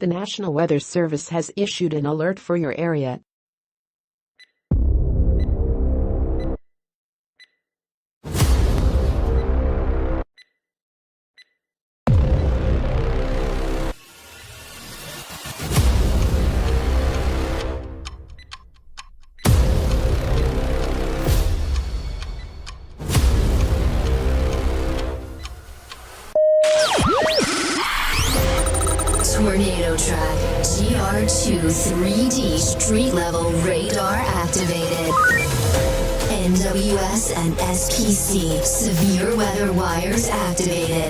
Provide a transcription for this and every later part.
The National Weather Service has issued an alert for your area. Tornado track GR2 3D street level radar activated. NWS and SPC severe weather wires activated.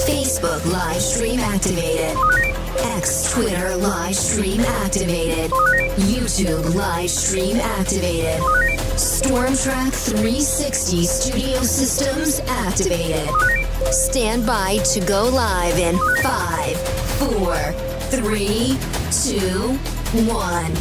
Facebook live stream activated. X Twitter live stream activated. YouTube live stream activated. Storm Track 360 studio systems activated. Stand by to go live in 5, 4, 3, 2, 1.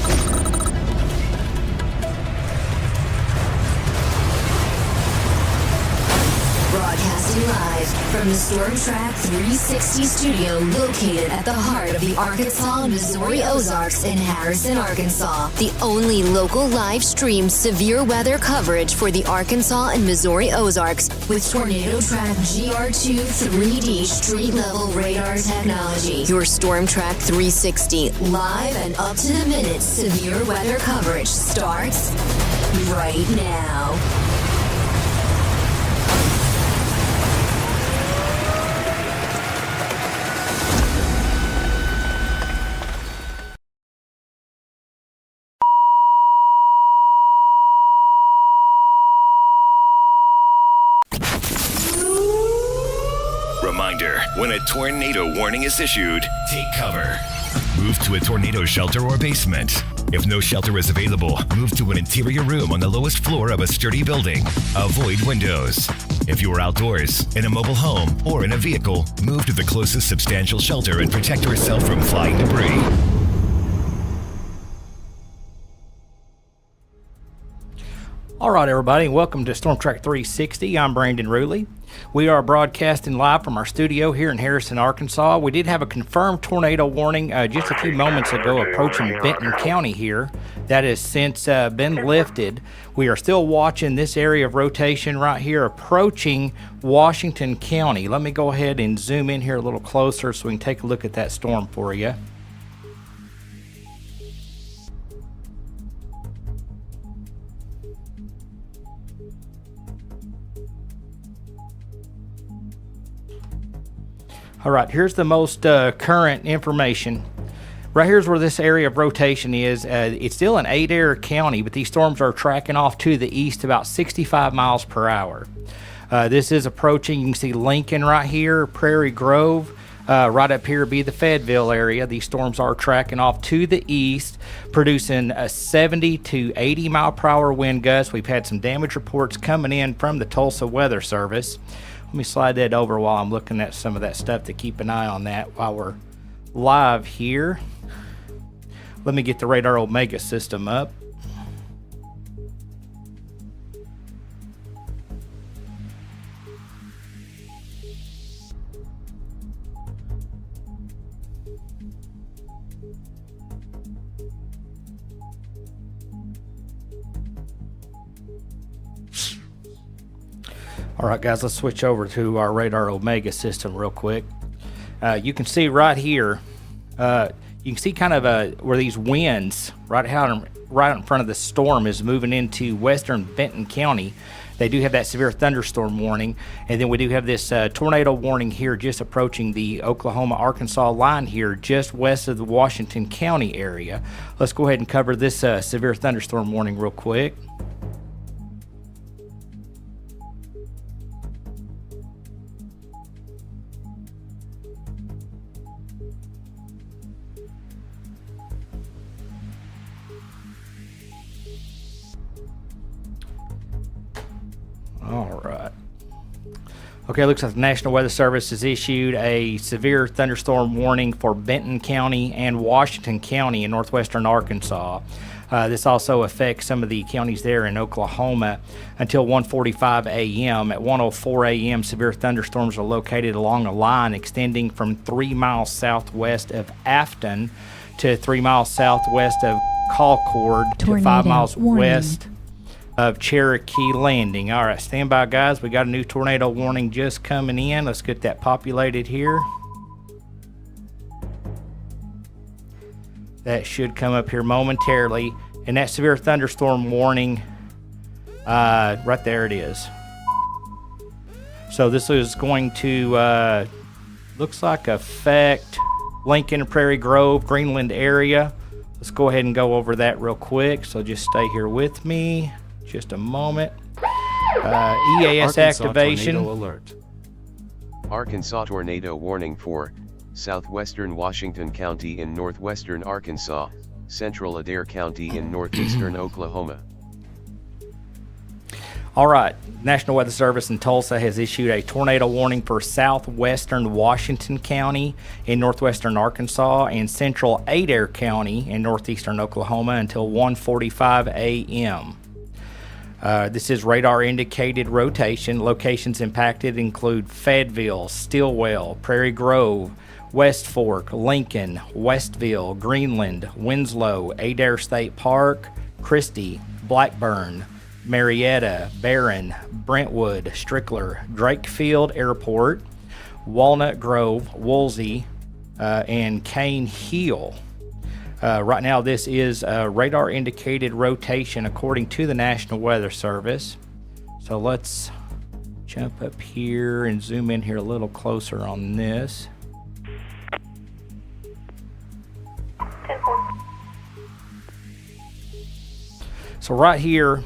Broadcasting live from the Storm Track 360 studio located at the heart of the Arkansas and Missouri Ozarks in Harrison, Arkansas. The only local live stream severe weather coverage for the Arkansas and Missouri Ozarks with Tornado Track GR2 3D street level radar technology. Your Storm Track 360 live and up to the minute severe weather coverage starts right now. Reminder, when a tornado warning is issued, take cover. Move to a tornado shelter or basement. If no shelter is available, move to an interior room on the lowest floor of a sturdy building. Avoid windows. If you are outdoors, in a mobile home, or in a vehicle, move to the closest substantial shelter and protect yourself from flying debris. All right, everybody, welcome to Storm Track 360. I'm Brandon Ruley. We are broadcasting live from our studio here in Harrison, Arkansas. We did have a confirmed tornado warning just a few moments ago approaching Benton County here. That has since been lifted. We are still watching this area of rotation right here approaching Washington County. Let me go ahead and zoom in here a little closer so we can take a look at that storm for you. All right, here's the most current information. Right here's where this area of rotation is. It's still an 8-area county, but these storms are tracking off to the east about 65 miles per hour. This is approaching. You can see Lincoln right here, Prairie Grove. Right up here be the Fayetteville area. These storms are tracking off to the east, producing a 70 to 80 mile per hour wind gusts. We've had some damage reports coming in from the Tulsa Weather Service. Let me slide that over while I'm looking at some of that stuff to keep an eye on that while we're live here. Let me get the Radar Omega system up. All right, guys, let's switch over to our Radar Omega system real quick. You can see right here, you can see kind of where these winds right in front of the storm is moving into western Benton County. They do have that severe thunderstorm warning, and then we do have this tornado warning here just approaching the Oklahoma-Arkansas line here just west of the Washington County area. Let's go ahead and cover this severe thunderstorm warning real quick. All right. Okay, looks like the National Weather Service has issued a severe thunderstorm warning for Benton County and Washington County in northwestern Arkansas. This also affects some of the counties there in Oklahoma until 1:45 a.m. At 1:04 a.m., severe thunderstorms are located along a line extending from 3 miles southwest of Afton to 3 miles southwest of Concord to 5 miles west of Cherokee Landing. All right, stand by, guys. We got a new tornado warning just coming in. Let's get that populated here. That should come up here momentarily. And that severe thunderstorm warning, right there it is. So this is going to, looks like affect Lincoln, Prairie Grove, Greenland area. Let's go ahead and go over that real quick. So just stay here with me just a moment. EAS Arkansas activation. Tornado alert. Arkansas tornado warning for southwestern Washington County in northwestern Arkansas, central Adair County in northeastern Oklahoma. All right, National Weather Service in Tulsa has issued a tornado warning for southwestern Washington County in northwestern Arkansas and central Adair County in northeastern Oklahoma until 1:45 a.m. This is radar indicated rotation. Locations impacted include Fayetteville, Stillwell, Prairie Grove, West Fork, Lincoln, Westville, Greenland, Winslow, Adair State Park, Christie, Blackburn, Marietta, Barron, Brentwood, Strickler, Drakefield Airport, Walnut Grove, Woolsey, and Cane Hill. Right now, this is radar indicated rotation according to the National Weather Service. So let's jump up here and zoom in here a little closer on this. So right here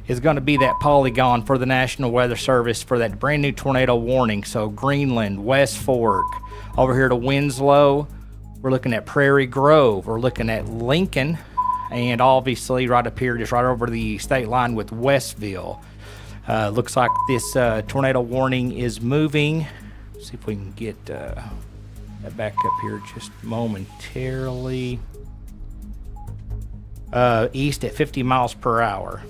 is going to be that polygon for the National Weather Service for that brand new tornado warning. So Greenland, West Fork, over here to Winslow, we're looking at Prairie Grove, we're looking at Lincoln, and obviously right up here, just right over the state line with Westville. Looks like this tornado warning is moving. Let's see if we can get that back up here just momentarily. East at 50 miles per hour.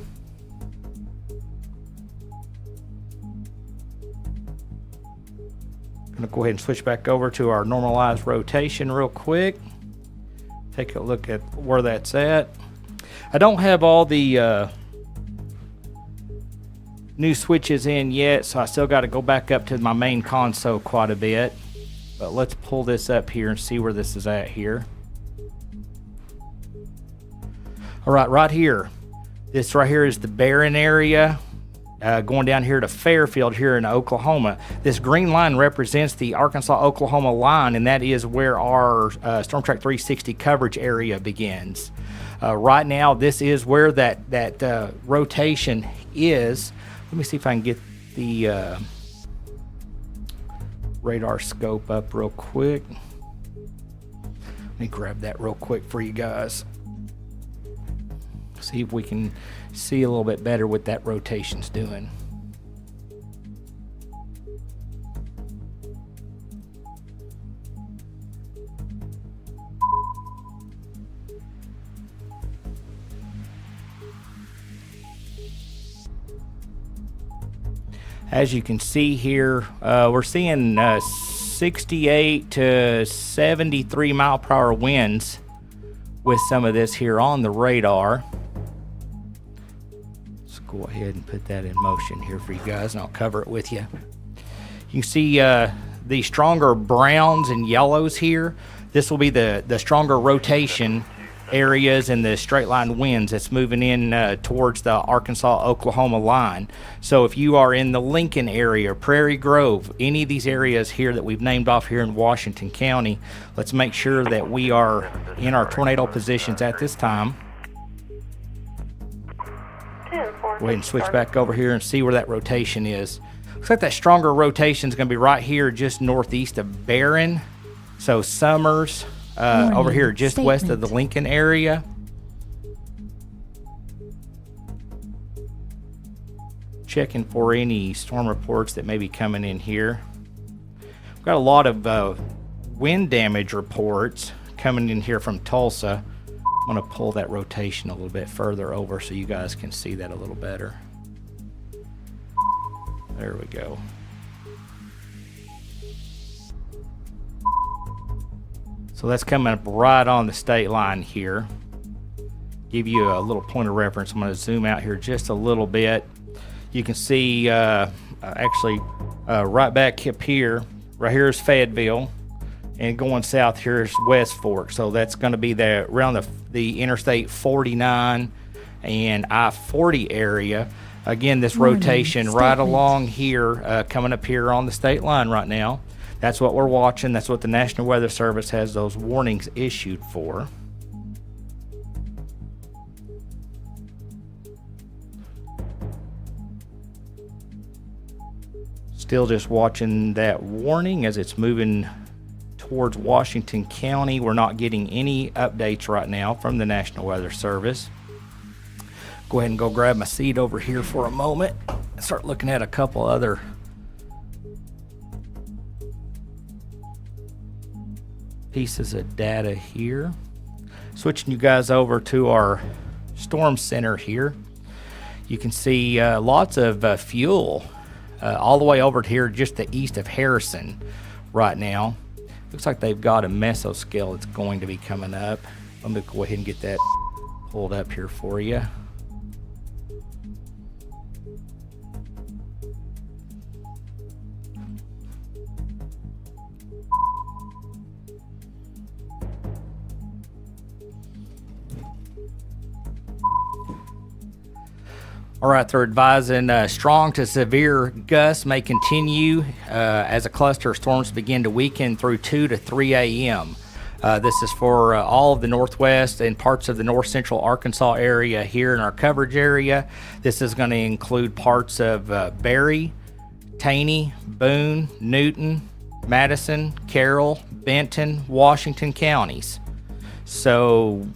I'm going to go ahead and switch back over to our normalized rotation real quick. Take a look at where that's at. I don't have all the new switches in yet, so I still got to go back up to my main console quite a bit. But let's pull this up here and see where this is at here. All right, right here. This right here is the Barron area. Going down here to Fairfield here in Oklahoma. This green line represents the Arkansas-Oklahoma line, and that is where our Storm Track 360 coverage area begins. Right now, this is where that rotation is. Let me see if I can get the radar scope up real quick. Let me grab that real quick for you guys. See if we can see a little bit better what that rotation's doing. As you can see here, we're seeing 68 to 73 mile per hour winds with some of this here on the radar. Go ahead and put that in motion here for you guys, and I'll cover it with you. You can see the stronger browns and yellows here. This will be the stronger rotation areas and the straight line winds that's moving in towards the Arkansas-Oklahoma line. So if you are in the Lincoln area, Prairie Grove, any of these areas here that we've named off here in Washington County, let's make sure that we are in our tornado positions at this time. Go ahead and switch back over here and see where that rotation is. Looks like that stronger rotation is going to be right here just northeast of Barron. So Summers, over here just west of the Lincoln area. Checking for any storm reports that may be coming in here. We've got a lot of wind damage reports coming in here from Tulsa. I'm going to pull that rotation a little bit further over so you guys can see that a little better. There we go. So that's coming up right on the state line here. Give you a little point of reference. I'm going to zoom out here just a little bit. You can see actually right back up here, right here is Fayetteville, and going south here is West Fork. So that's going to be around the Interstate 49 and I-40 area. Again, this rotation right along here, coming up here on the state line right now. That's what we're watching. That's what the National Weather Service has those warnings issued for. Still just watching that warning as it's moving towards Washington County. We're not getting any updates right now from the National Weather Service. Go ahead and go grab my seat over here for a moment and start looking at a couple other pieces of data here. Switching you guys over to our storm center here. You can see lots of fuel all the way over to here just to east of Harrison right now. Looks like they've got a mesoscale that's going to be coming up. Let me go ahead and get that pulled up here for you. All right, they're advising strong to severe gusts may continue as a cluster of storms begin to weaken through 2 to 3 a.m. This is for all of the northwest and parts of the north central Arkansas area here in our coverage area. This is going to include parts of Berry, Taney, Boone, Newton, Madison, Carroll, Benton, Washington counties. So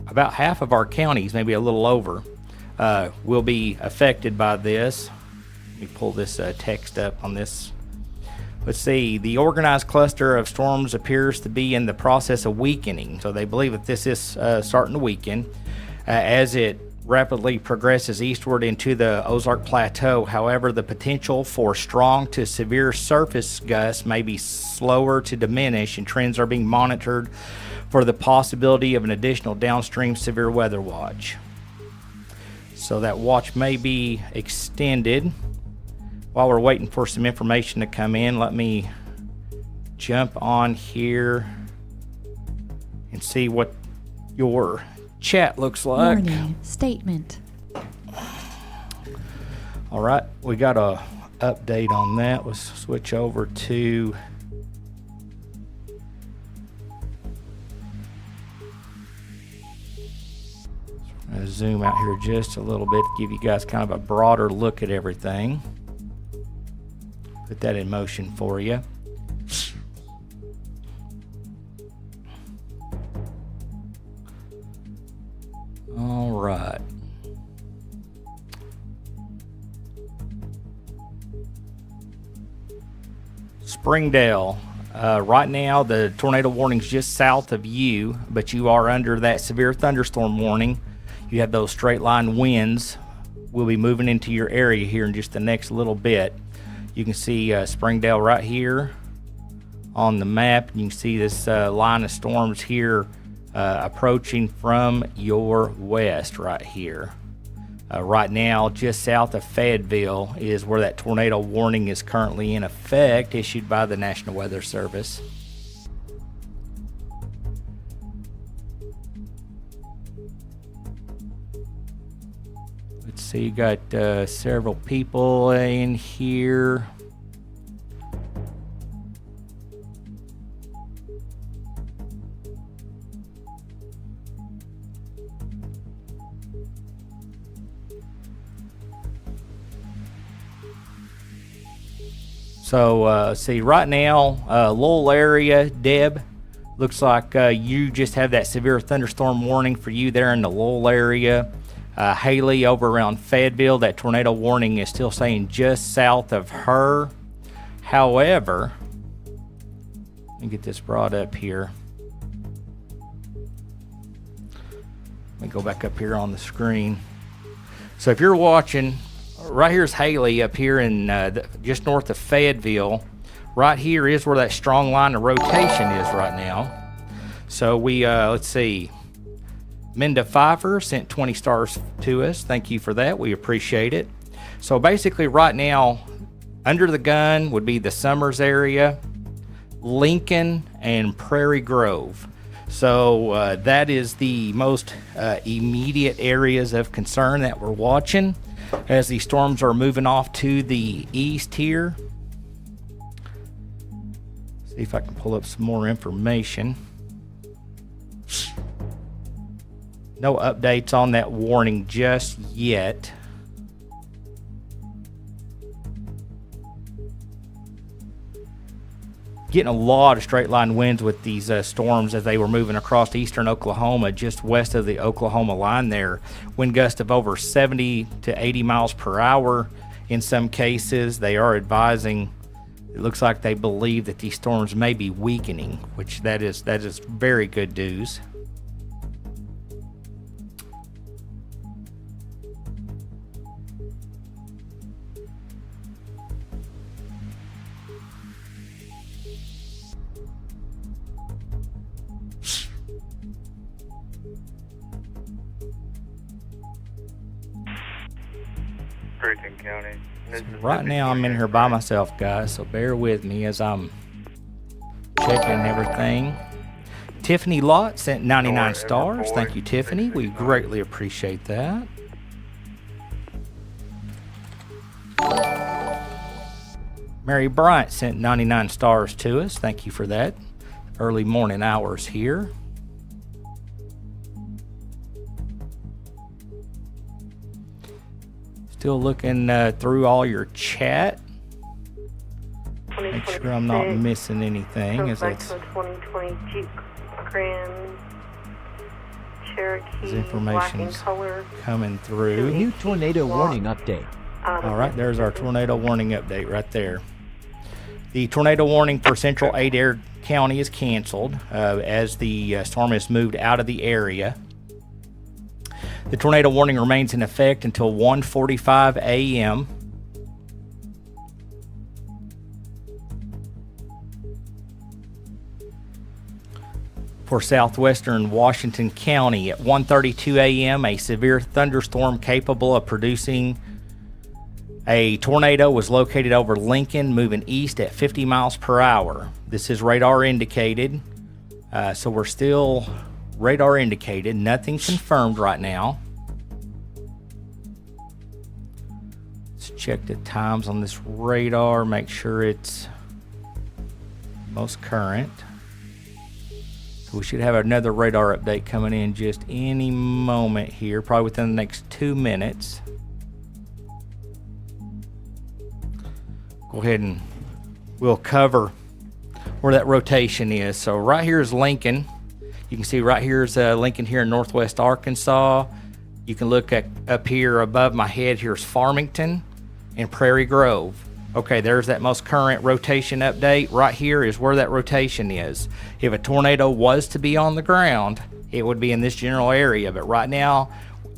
about half of our counties, maybe a little over, will be affected by this. Let me pull this text up on this. Let's see. The organized cluster of storms appears to be in the process of weakening. So they believe that this is starting to weaken as it rapidly progresses eastward into the Ozark Plateau. However, the potential for strong to severe surface gusts may be slower to diminish, and trends are being monitored for the possibility of an additional downstream severe weather watch. So that watch may be extended. While we're waiting for some information to come in, let me jump on here and see what your chat looks like. Warning, statement. All right, we got a update on that. Let's switch over to zoom out here just a little bit to give you guys kind of a broader look at everything. Put that in motion for you. All right. Springdale. Right now, the tornado warning's just south of you, but you are under that severe thunderstorm warning. You have those straight line winds. We'll be moving into your area here in just the next little bit. You can see Springdale right here on the map. You can see this line of storms here approaching from your west right here. Right now, just south of Fayetteville is where that tornado warning is currently in effect, issued by the National Weather Service. Let's see, you got several people in here. So, see, right now, Lowell area, Deb, looks like you just have that severe thunderstorm warning for you there in the Lowell area. Haley over around Fayetteville, that tornado warning is still saying just south of her. However, let me get this brought up here. Let me go back up here on the screen. So if you're watching, right here's Haley up here in just north of Fayetteville. Right here is where that strong line of rotation is right now. So we, let's see, Minda Pfeiffer sent 20 stars to us. Thank you for that. We appreciate it. So basically right now, under the gun would be the Summers area, Lincoln, and Prairie Grove. So that is the most immediate areas of concern that we're watching as these storms are moving off to the east here. See if I can pull up some more information. No updates on that warning just yet. Getting a lot of straight line winds with these storms as they were moving across eastern Oklahoma, just west of the Oklahoma line there. Wind gusts of over 70 to 80 miles per hour in some cases. They are advising, it looks like they believe that these storms may be weakening, which that is very good news. County. Right now I'm in here by myself, guys, so bear with me as I'm checking everything. Tiffany Lott sent 99 stars. Thank you, Tiffany. We greatly appreciate that. Mary Bryant sent 99 stars to us. Thank you for that. Early morning hours here. Still looking through all your chat. Make sure I'm not missing anything as it's 2020 Jeep Grand Cherokee information's color coming through. New tornado warning update. All right, there's our tornado warning update right there. The tornado warning for Central Adair County is canceled as the storm has moved out of the area. The tornado warning remains in effect until 1:45 a.m. For southwestern Washington County at 1:32 a.m., a severe thunderstorm capable of producing a tornado was located over Lincoln, moving east at 50 miles per hour. This is radar indicated, so we're still radar indicated. Nothing confirmed right now. Let's check the times on this radar, make sure it's most current. So we should have another radar update coming in just any moment here, probably within the next 2 minutes. Go ahead and we'll cover where that rotation is. So right here is Lincoln. You can see right here is Lincoln here in northwest Arkansas. You can look at up here above my head. Here's Farmington and Prairie Grove. Okay, there's that most current rotation update. Right here is where that rotation is. If a tornado was to be on the ground, it would be in this general area. But right now,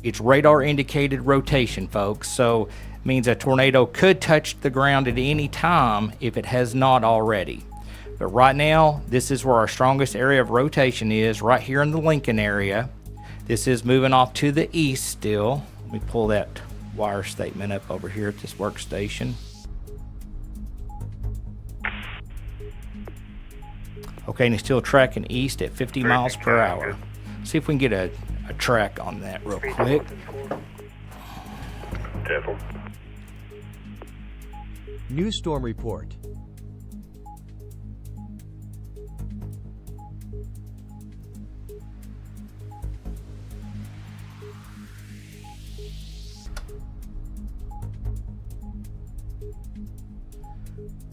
it's radar indicated rotation, folks. So it means a tornado could touch the ground at any time if it has not already. But right now, this is where our strongest area of rotation is, right here in the Lincoln area. This is moving off to the east still. Let me pull that wire statement up over here at this workstation. Okay, and it's still tracking east at 50 miles per hour. See if we can get a track on that real quick. New storm report.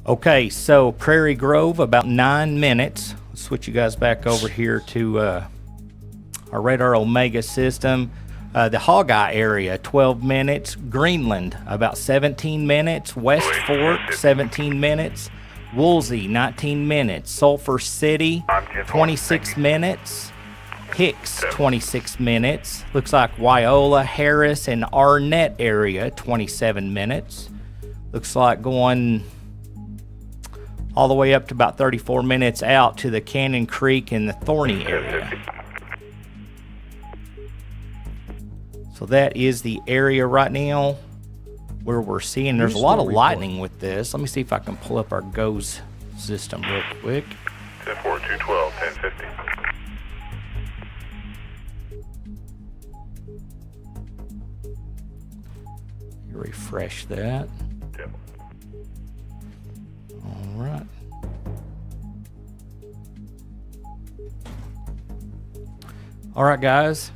Okay, so Prairie Grove, about 9 minutes. Let's switch you guys back over here to our Radar Omega system. The Hawkeye area, 12 minutes. Greenland, about 17 minutes. West Fork, 17 minutes. Woolsey, 19 minutes. Sulphur City, 26 minutes. Hicks, 26 minutes. Looks like Wyola, Harris, and Arnett area, 27 minutes. Looks like going all the way up to about 34 minutes out to the Cannon Creek and the Thorny area. So that is the area right now where we're seeing. There's a lot of lightning with this. Let me see if I can pull up our GOES system real quick. 10-4, 212, 1050. Refresh that. Yep. All right. All right, guys.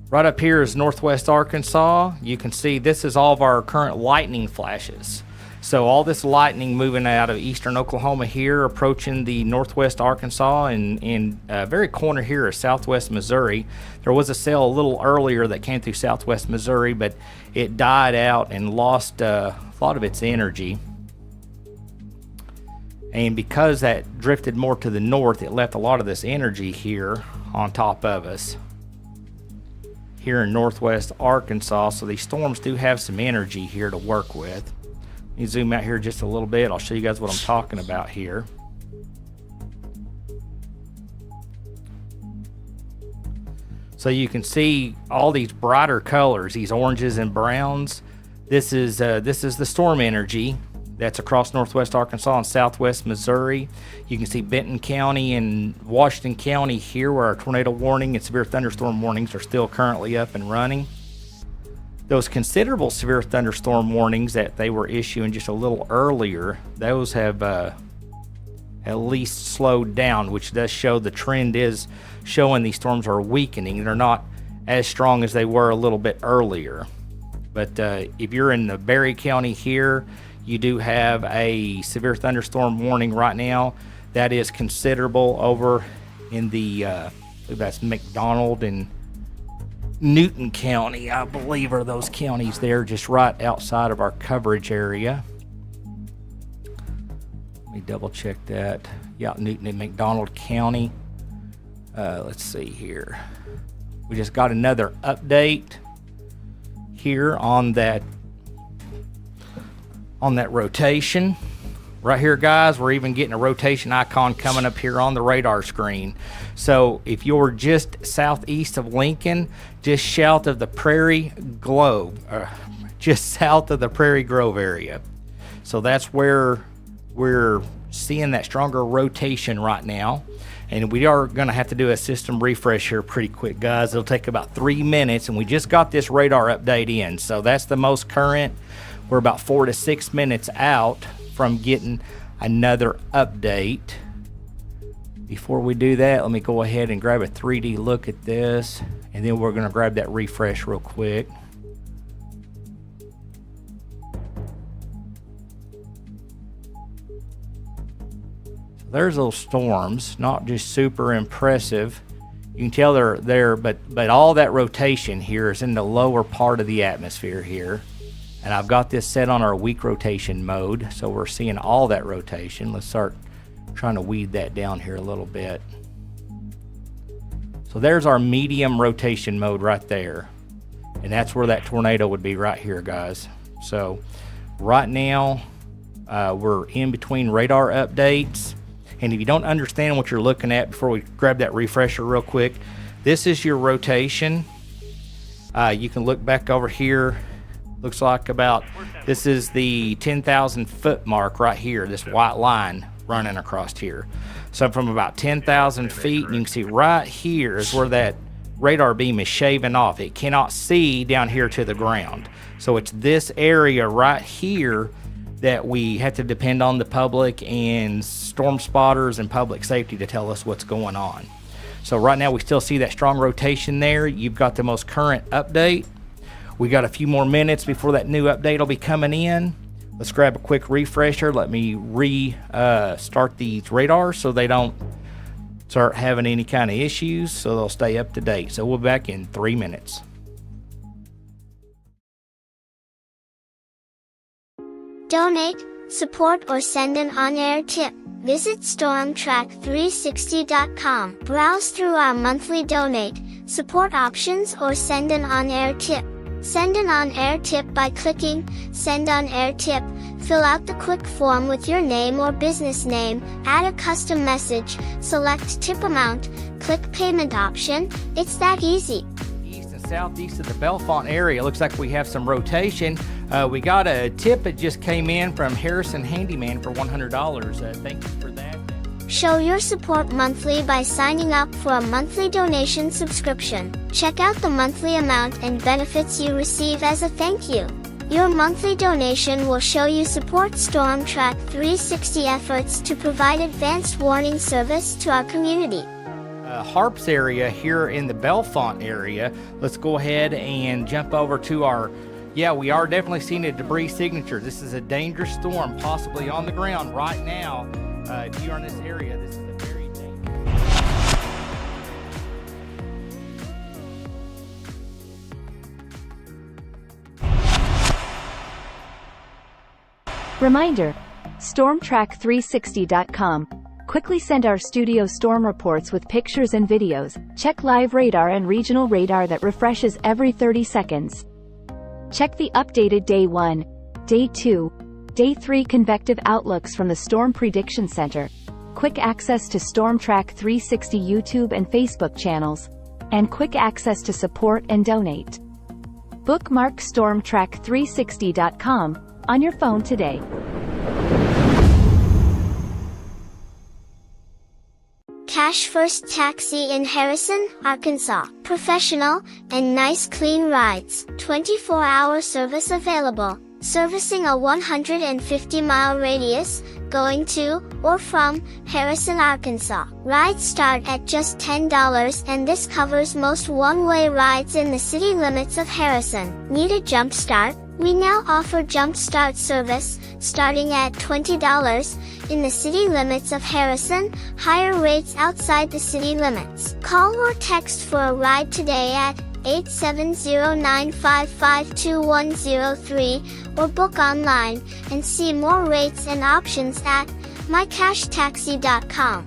Right up here is Northwest Arkansas. You can see this is all of our current lightning flashes. So all this lightning moving out of eastern Oklahoma here, approaching the Northwest Arkansas, and in very corner here is Southwest Missouri. There was a cell a little earlier that came through Southwest Missouri, but it died out and lost a lot of its energy. And because that drifted more to the north, it left a lot of this energy here on top of us here in Northwest Arkansas. So these storms do have some energy here to work with. Let me zoom out here just a little bit. I'll show you guys what I'm talking about here. So you can see all these brighter colors, these oranges and browns. This is the storm energy that's across Northwest Arkansas and Southwest Missouri. You can see Benton County and Washington County here, where our tornado warning and severe thunderstorm warnings are still currently up and running. Those considerable severe thunderstorm warnings that they were issuing just a little earlier, those have at least slowed down, which does show the trend is showing these storms are weakening. They're not as strong as they were a little bit earlier. But if you're in the Berry County here, you do have a severe thunderstorm warning right now. That is considerable over in the, I believe that's McDonald and Newton County, I believe, are those counties there just right outside of our coverage area. Let me double check that. Yeah, Newton and McDonald County. Let's see here. We just got another update here on that rotation. Right here, guys, we're even getting a rotation icon coming up here on the radar screen. So if you're just southeast of Lincoln, just south of the Prairie Grove, just south of the Prairie Grove area. So that's where we're seeing that stronger rotation right now. And we are going to have to do a system refresh here pretty quick, guys. It'll take about 3 minutes, and we just got this radar update in. So that's the most current. We're about 4 to 6 minutes out from getting another update. Before we do that, let me go ahead and grab a 3D look at this, and then we're going to grab that refresh real quick. There's those storms, not just super impressive. You can tell they're there, but all that rotation here is in the lower part of the atmosphere here. And I've got this set on our weak rotation mode, so we're seeing all that rotation. Let's start trying to weed that down here a little bit. So there's our medium rotation mode right there. And that's where that tornado would be right here, guys. So right now, we're in between radar updates. And if you don't understand what you're looking at, before we grab that refresher real quick, this is your rotation. You can look back over here. Looks like this is the 10,000 foot mark right here, this white line running across here. So from about 10,000 feet, you can see right here is where that radar beam is shaving off. It cannot see down here to the ground. So it's this area right here that we have to depend on the public and storm spotters and public safety to tell us what's going on. So right now we still see that strong rotation there. You've got the most current update. We got a few more minutes before that new update will be coming in. Let's grab a quick refresher. Let me restart these radars so they don't start having any kind of issues, so they'll stay up to date. So we'll be back in 3 minutes. Donate support, or send an on-air tip, visit stormtrack360.com. Browse through our monthly donate, support options, or send an on-air tip. Send an on-air tip by clicking Send on-air tip. Fill out the quick form with your name or business name, add a custom message, select tip amount, click payment option. It's that easy. East and southeast of the Bellefonte area, looks like we have some rotation. We got a tip that just came in from Harrison Handyman for $100. Thank you for that. Show your support monthly by signing up for a monthly donation subscription. Check out the monthly amount and benefits you receive as a thank you. Your monthly donation will show you support StormTrack 360 efforts to provide advanced warning service to our community. Harps area here in the Bellefonte area. Let's go ahead and jump over to our, we are definitely seeing a debris signature. This is a dangerous storm, possibly on the ground right now. If you are in this area, this is a very dangerous. Reminder, StormTrack360.com. Quickly send our studio storm reports with pictures and videos. Check live radar and regional radar that refreshes every 30 seconds. Check the updated Day 1, Day 2, Day 3 convective outlooks from the Storm Prediction Center. Quick access to StormTrack 360 YouTube and Facebook channels. And quick access to support and donate. Bookmark StormTrack360.com on your phone today. Cash First Taxi in Harrison, Arkansas. Professional and nice clean rides. 24-hour service available. Servicing a 150-mile radius, going to or from Harrison, Arkansas. Rides start at just $10 and this covers most one-way rides in the city limits of Harrison. Need a jump start? We now offer jump start service, starting at $20 in the city limits of Harrison, higher rates outside the city limits. Call or text for a ride today at 870-955-2103 or book online and see more rates and options at mycashtaxi.com.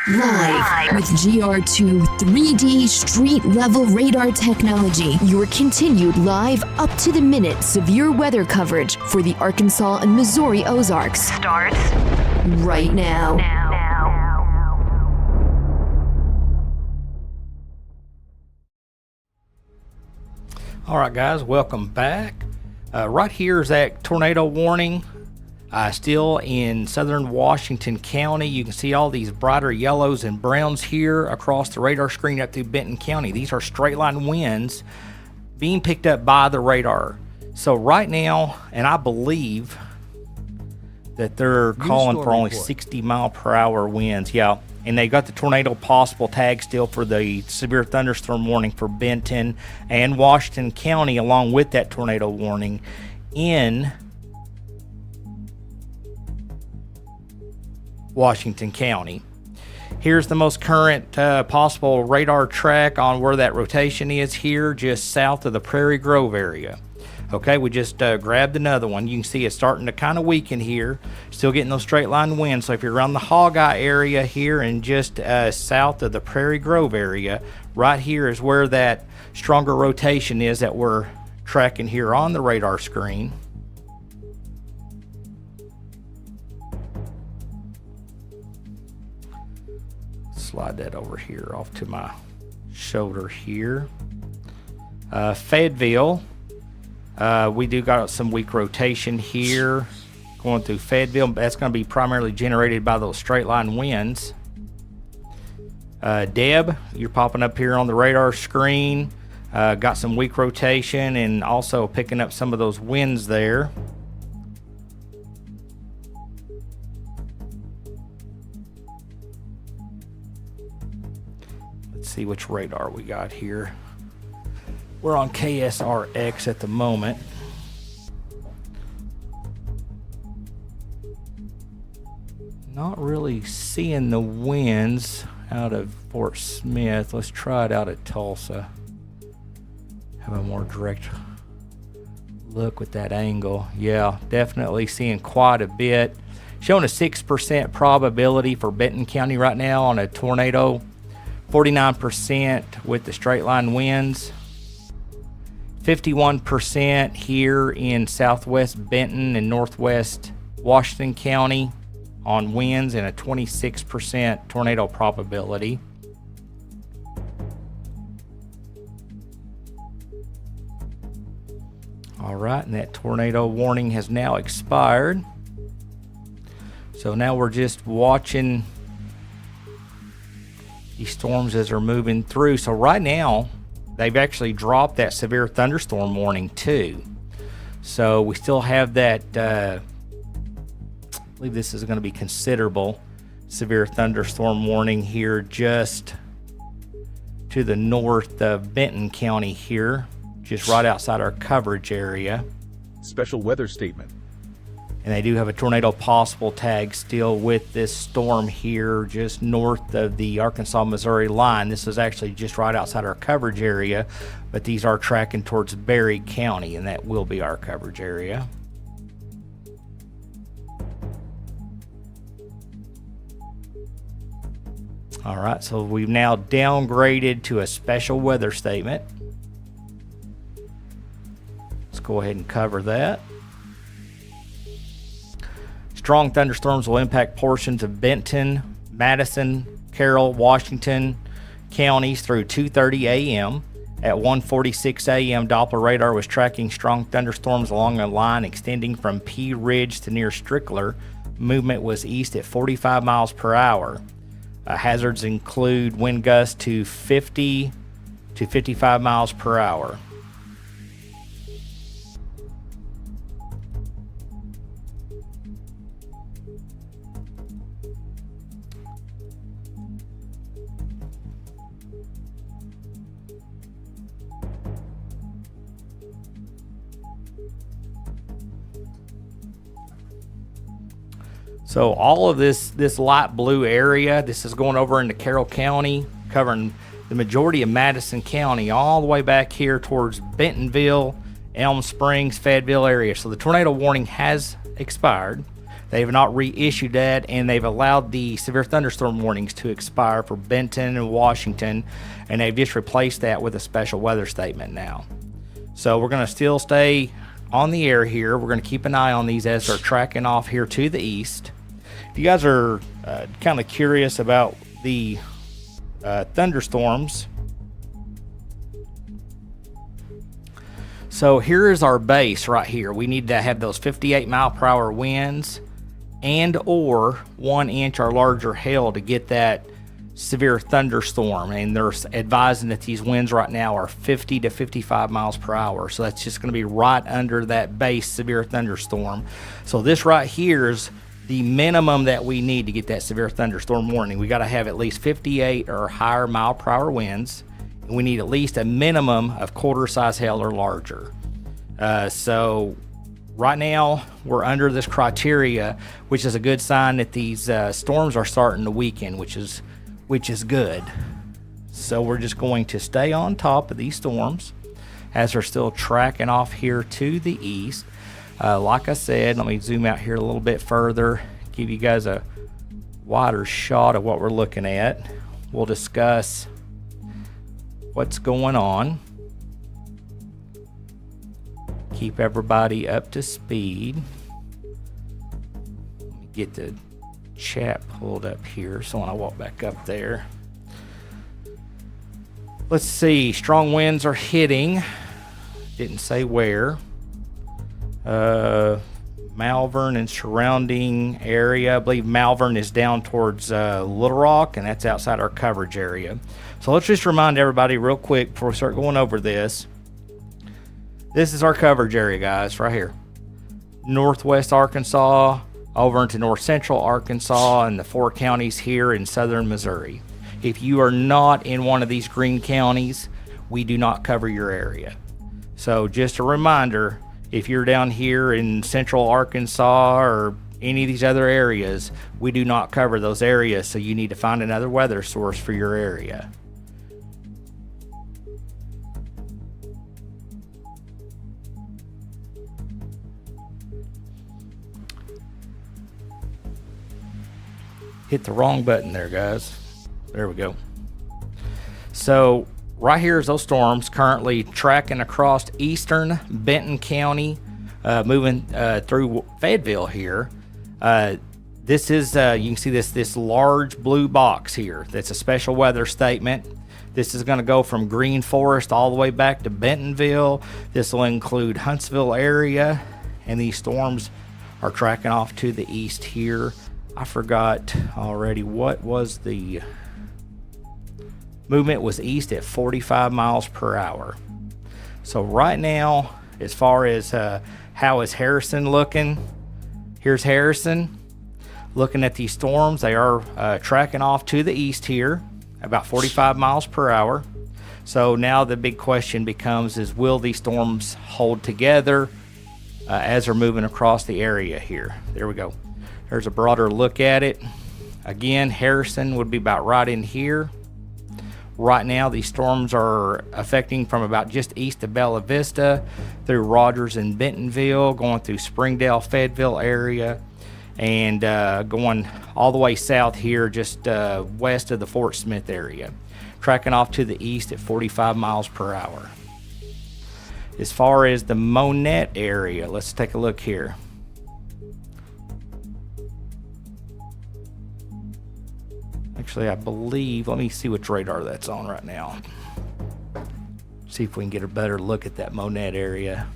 Live with GR2 3D street level radar technology. Your continued live up to the minute severe weather coverage for the Arkansas and Missouri Ozarks starts right now. All right, guys, welcome back. Right here is that tornado warning. Still in southern Washington County. You can see all these brighter yellows and browns here across the radar screen up through Benton County. These are straight line winds being picked up by the radar. So right now, and I believe that they're calling for only 60-mile-per-hour winds. Yeah, and they got the tornado possible tag still for the severe thunderstorm warning for Benton and Washington County, along with that tornado warning in Washington County. Here's the most current possible radar track on where that rotation is here, just south of the Prairie Grove area. Okay, we just grabbed another one. You can see it's starting to kind of weaken here. Still getting those straight line winds. So if you're around the Hogeye area here and just south of the Prairie Grove area, right here is where that stronger rotation is that we're tracking here on the radar screen. Slide that over here off to my shoulder here. Fayetteville, we do got some weak rotation here going through Fayetteville. That's going to be primarily generated by those straight line winds. Deb, you're popping up here on the radar screen. Got some weak rotation and also picking up some of those winds there. See which radar we got here. We're on KSRX at the moment. Not really seeing the winds out of Fort Smith. Let's try it out at Tulsa. Have a more direct look with that angle. Yeah, definitely seeing quite a bit. Showing a 6% probability for Benton County right now on a tornado. 49% with the straight line winds. 51% here in southwest Benton and northwest Washington County on winds, and a 26% tornado probability. All right, and that tornado warning has now expired. So now we're just watching these storms as they're moving through. So right now, they've actually dropped that severe thunderstorm warning too. So we still have that, I believe this is going to be considerable severe thunderstorm warning here just to the north of Benton County here, just right outside our coverage area. Special weather statement. And they do have a tornado possible tag still with this storm here just north of the Arkansas-Missouri line. This is actually just right outside our coverage area, but these are tracking towards Berry County, and that will be our coverage area. All right, so we've now downgraded to a special weather statement. Let's go ahead and cover that. Strong thunderstorms will impact portions of Benton, Madison, Carroll, Washington counties through 2:30 a.m. At 1:46 a.m., Doppler radar was tracking strong thunderstorms along a line extending from Pea Ridge to near Strickler. Movement was east at 45 miles per hour. Hazards include wind gusts to 50 to 55 miles per hour. So all of this light blue area, this is going over into Carroll County, covering the majority of Madison County, all the way back here towards Bentonville, Elm Springs, Fayetteville area. So the tornado warning has expired. They have not reissued that, and they've allowed the severe thunderstorm warnings to expire for Benton and Washington, and they've just replaced that with a special weather statement now. So we're going to still stay on the air here. We're going to keep an eye on these as they're tracking off here to the east. If you guys are kind of curious about the thunderstorms, so here is our base right here. We need to have those 58 mile per hour winds and or 1 inch or larger hail to get that severe thunderstorm, and they're advising that these winds right now are 50 to 55 miles per hour. So that's just going to be right under that base severe thunderstorm. So this right here is the minimum that we need to get that severe thunderstorm warning. We got to have at least 58 or higher mile per hour winds, and we need at least a minimum of quarter size hail or larger. So right now we're under this criteria, which is a good sign that these storms are starting to weaken, which is good. So we're just going to stay on top of these storms as they're still tracking off here to the east. Like I said, let me zoom out here a little bit further, give you guys a wider shot of what we're looking at. We'll discuss what's going on. Keep everybody up to speed. Let me get the chat pulled up here so when I walk back up there. Let's see, strong winds are hitting. Didn't say where. Malvern and surrounding area. I believe Malvern is down towards Little Rock, and that's outside our coverage area. So let's just remind everybody real quick before we start going over this. This is our coverage area, guys, right here. Northwest Arkansas, over into north central Arkansas, and the 4 counties here in southern Missouri. If you are not in one of these green counties, we do not cover your area. So just a reminder, if you're down here in central Arkansas or any of these other areas, we do not cover those areas, so you need to find another weather source for your area. Hit the wrong button there, guys. There we go. So right here is those storms currently tracking across eastern Benton County, moving through Fayetteville here. This is, you can see this large blue box here. That's a special weather statement. This is going to go from Green Forest all the way back to Bentonville. This will include Huntsville area, and these storms are tracking off to the east here. I forgot already what was the movement. Was east at 45 miles per hour. So right now, as far as how is Harrison looking, here's Harrison. Looking at these storms, they are tracking off to the east here, about 45 miles per hour. So now the big question becomes is, will these storms hold together as they're moving across the area here? There we go. There's a broader look at it. Again, Harrison would be about right in here. Right now, these storms are affecting from about just east of Bella Vista through Rogers and Bentonville, going through Springdale, Fayetteville area, and going all the way south here, just west of the Fort Smith area, tracking off to the east at 45 miles per hour. As far as the Monette area, let's take a look here. Actually, I believe, let me see which radar that's on right now. See if we can get a better look at that Monette area.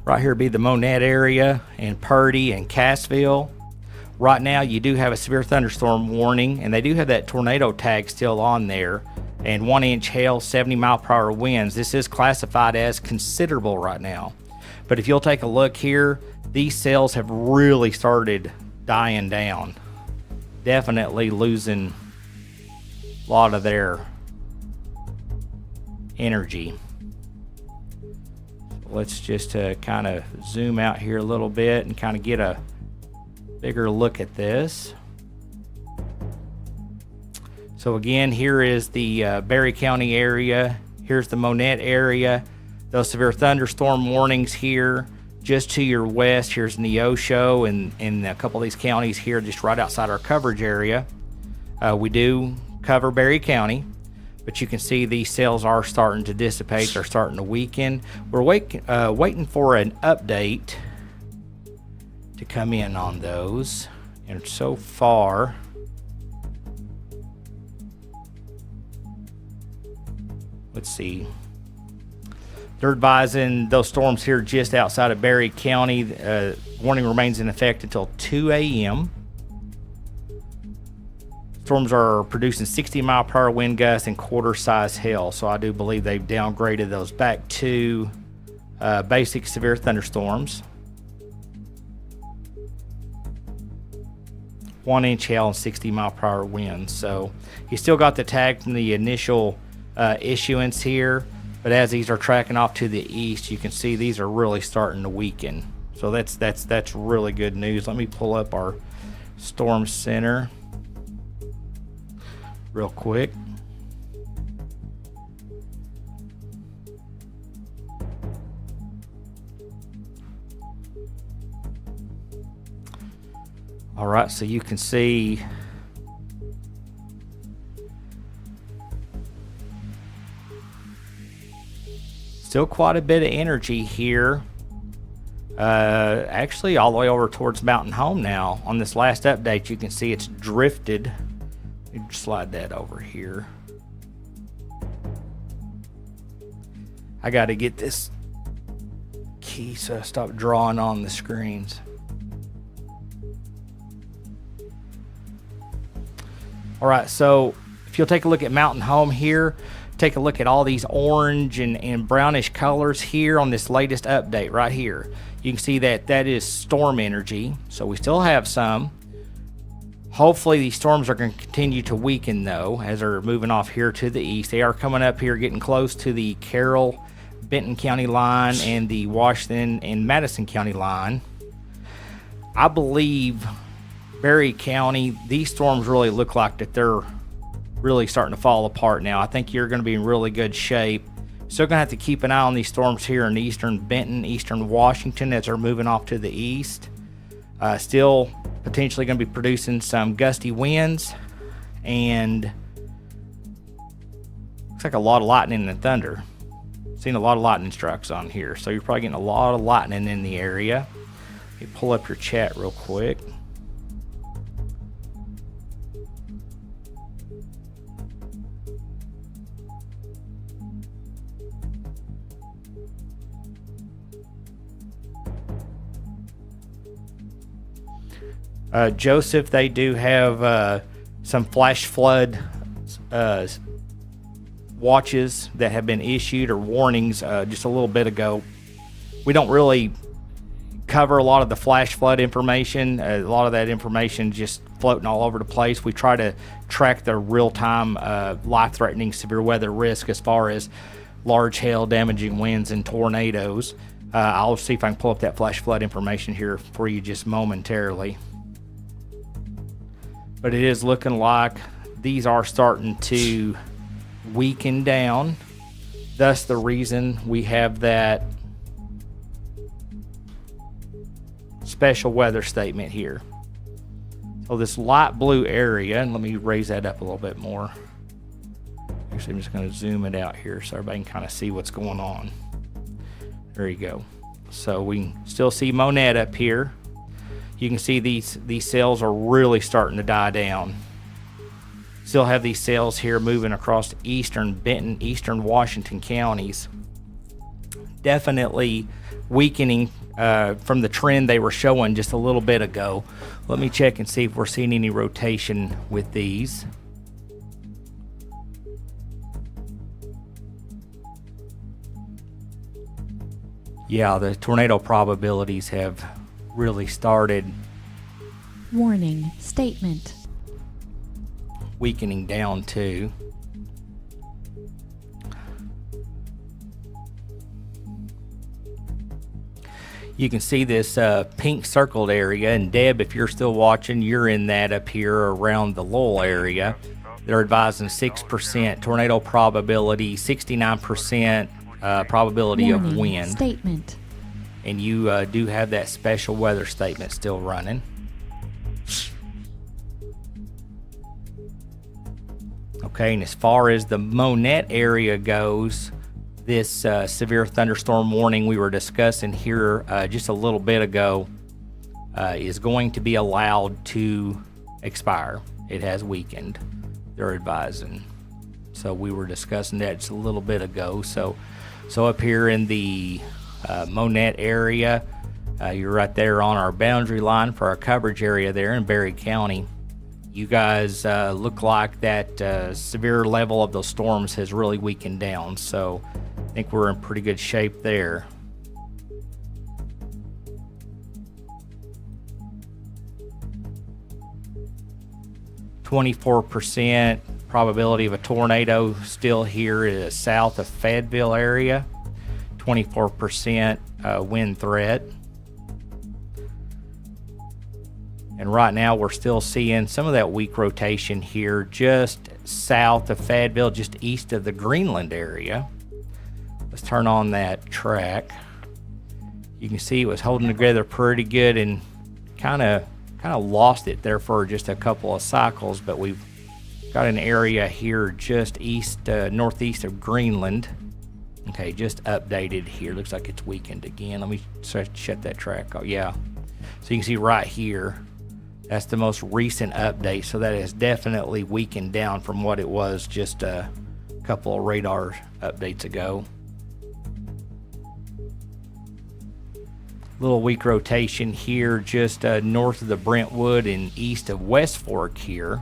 Right here be the Monette area and Purdy and Cassville. Right now you do have a severe thunderstorm warning, and they do have that tornado tag still on there, and 1-inch hail, 70 mile per hour winds. This is classified as considerable right now. But if you'll take a look here, these cells have really started dying down. Definitely losing a lot of their energy. Let's just kind of zoom out here a little bit and kind of get a bigger look at this. So again, here is the Berry County area. Here's the Monette area. Those severe thunderstorm warnings here just to your west. Here's Neosho and a couple of these counties here just right outside our coverage area. We do cover Berry County, but you can see these cells are starting to dissipate. They're starting to weaken. We're waiting for an update to come in on those. And so far, let's see. They're advising those storms here just outside of Berry County. Warning remains in effect until 2 a.m. Storms are producing 60 mile per hour wind gusts and quarter size hail. So I do believe they've downgraded those back to basic severe thunderstorms. 1-inch hail and 60 mile per hour winds. So you still got the tag from the initial issuance here, but as these are tracking off to the east, you can see these are really starting to weaken. So that's really good news. Let me pull up our storm center real quick. All right, so you can see still quite a bit of energy here. Actually all the way over towards Mountain Home now. On this last update, you can see it's drifted. Let You slide that over here. I got to get this key so I stop drawing on the screens. All right, so if you'll take a look at Mountain Home here, take a look at all these orange and brownish colors here on this latest update right here. You can see that that is storm energy, so we still have some. Hopefully these storms are going to continue to weaken though as they're moving off here to the east. They are coming up here, getting close to the Carroll, Benton County line and the Washington and Madison County line. I believe Berry County, these storms really look like that they're really starting to fall apart now. I think you're going to be in really good shape. Still going to have to keep an eye on these storms here in eastern Benton, eastern Washington as they're moving off to the east. Still potentially going to be producing some gusty winds and looks like a lot of lightning and thunder. Seen a lot of lightning strikes on here, so you're probably getting a lot of lightning in the area. Let me pull up your chat real quick. Joseph, they do have some flash flood watches that have been issued, or warnings, just a little bit ago. We don't really cover a lot of the flash flood information. A lot of that information just floating all over the place. We try to track the real-time life-threatening severe weather risk as far as large hail, damaging winds, and tornadoes. I'll see if I can pull up that flash flood information here for you just momentarily. But it is looking like these are starting to weaken down. Thus the reason we have that special weather statement here. So this light blue area, and let me raise that up a little bit more. Actually, I'm just going to zoom it out here so everybody can kind of see what's going on. There you go. So we can still see Monette up here. You can see these cells are really starting to die down. Still have these cells here moving across eastern Benton, eastern Washington counties. Definitely weakening from the trend they were showing just a little bit ago. Let me check and see if we're seeing any rotation with these. Yeah, the tornado probabilities have really started warning statement weakening down too. You can see this pink circled area, and Deb, if you're still watching, you're in that up here around the Lowell area. They're advising 6% tornado probability, 69% probability warning of wind statement. And you do have that special weather statement still running. Okay, and as far as the Monette area goes, this severe thunderstorm warning we were discussing here just a little bit ago is going to be allowed to expire. It has weakened, they're advising. So we were discussing that just a little bit ago. So up here in the Monette area, you're right there on our boundary line for our coverage area there in Berry County. You guys look like that severe level of those storms has really weakened down, so I think we're in pretty good shape there. %, probability of a tornado still here is south of Fayetteville area. 24% wind threat. And right now we're still seeing some of that weak rotation here just south of Fayetteville, just east of the Greenland area. Let's turn on that track. You can see it was holding together pretty good and kind of lost it there for just a couple of cycles, but we've got an area here just east, northeast of Greenland. Okay, just updated here. Looks like it's weakened again. Let me shut that track off. Yeah. So you can see right here, That's the most recent update, so that has definitely weakened down from what it was just a couple of radar updates ago. Little weak rotation here just north of the Brentwood and east of West Fork here.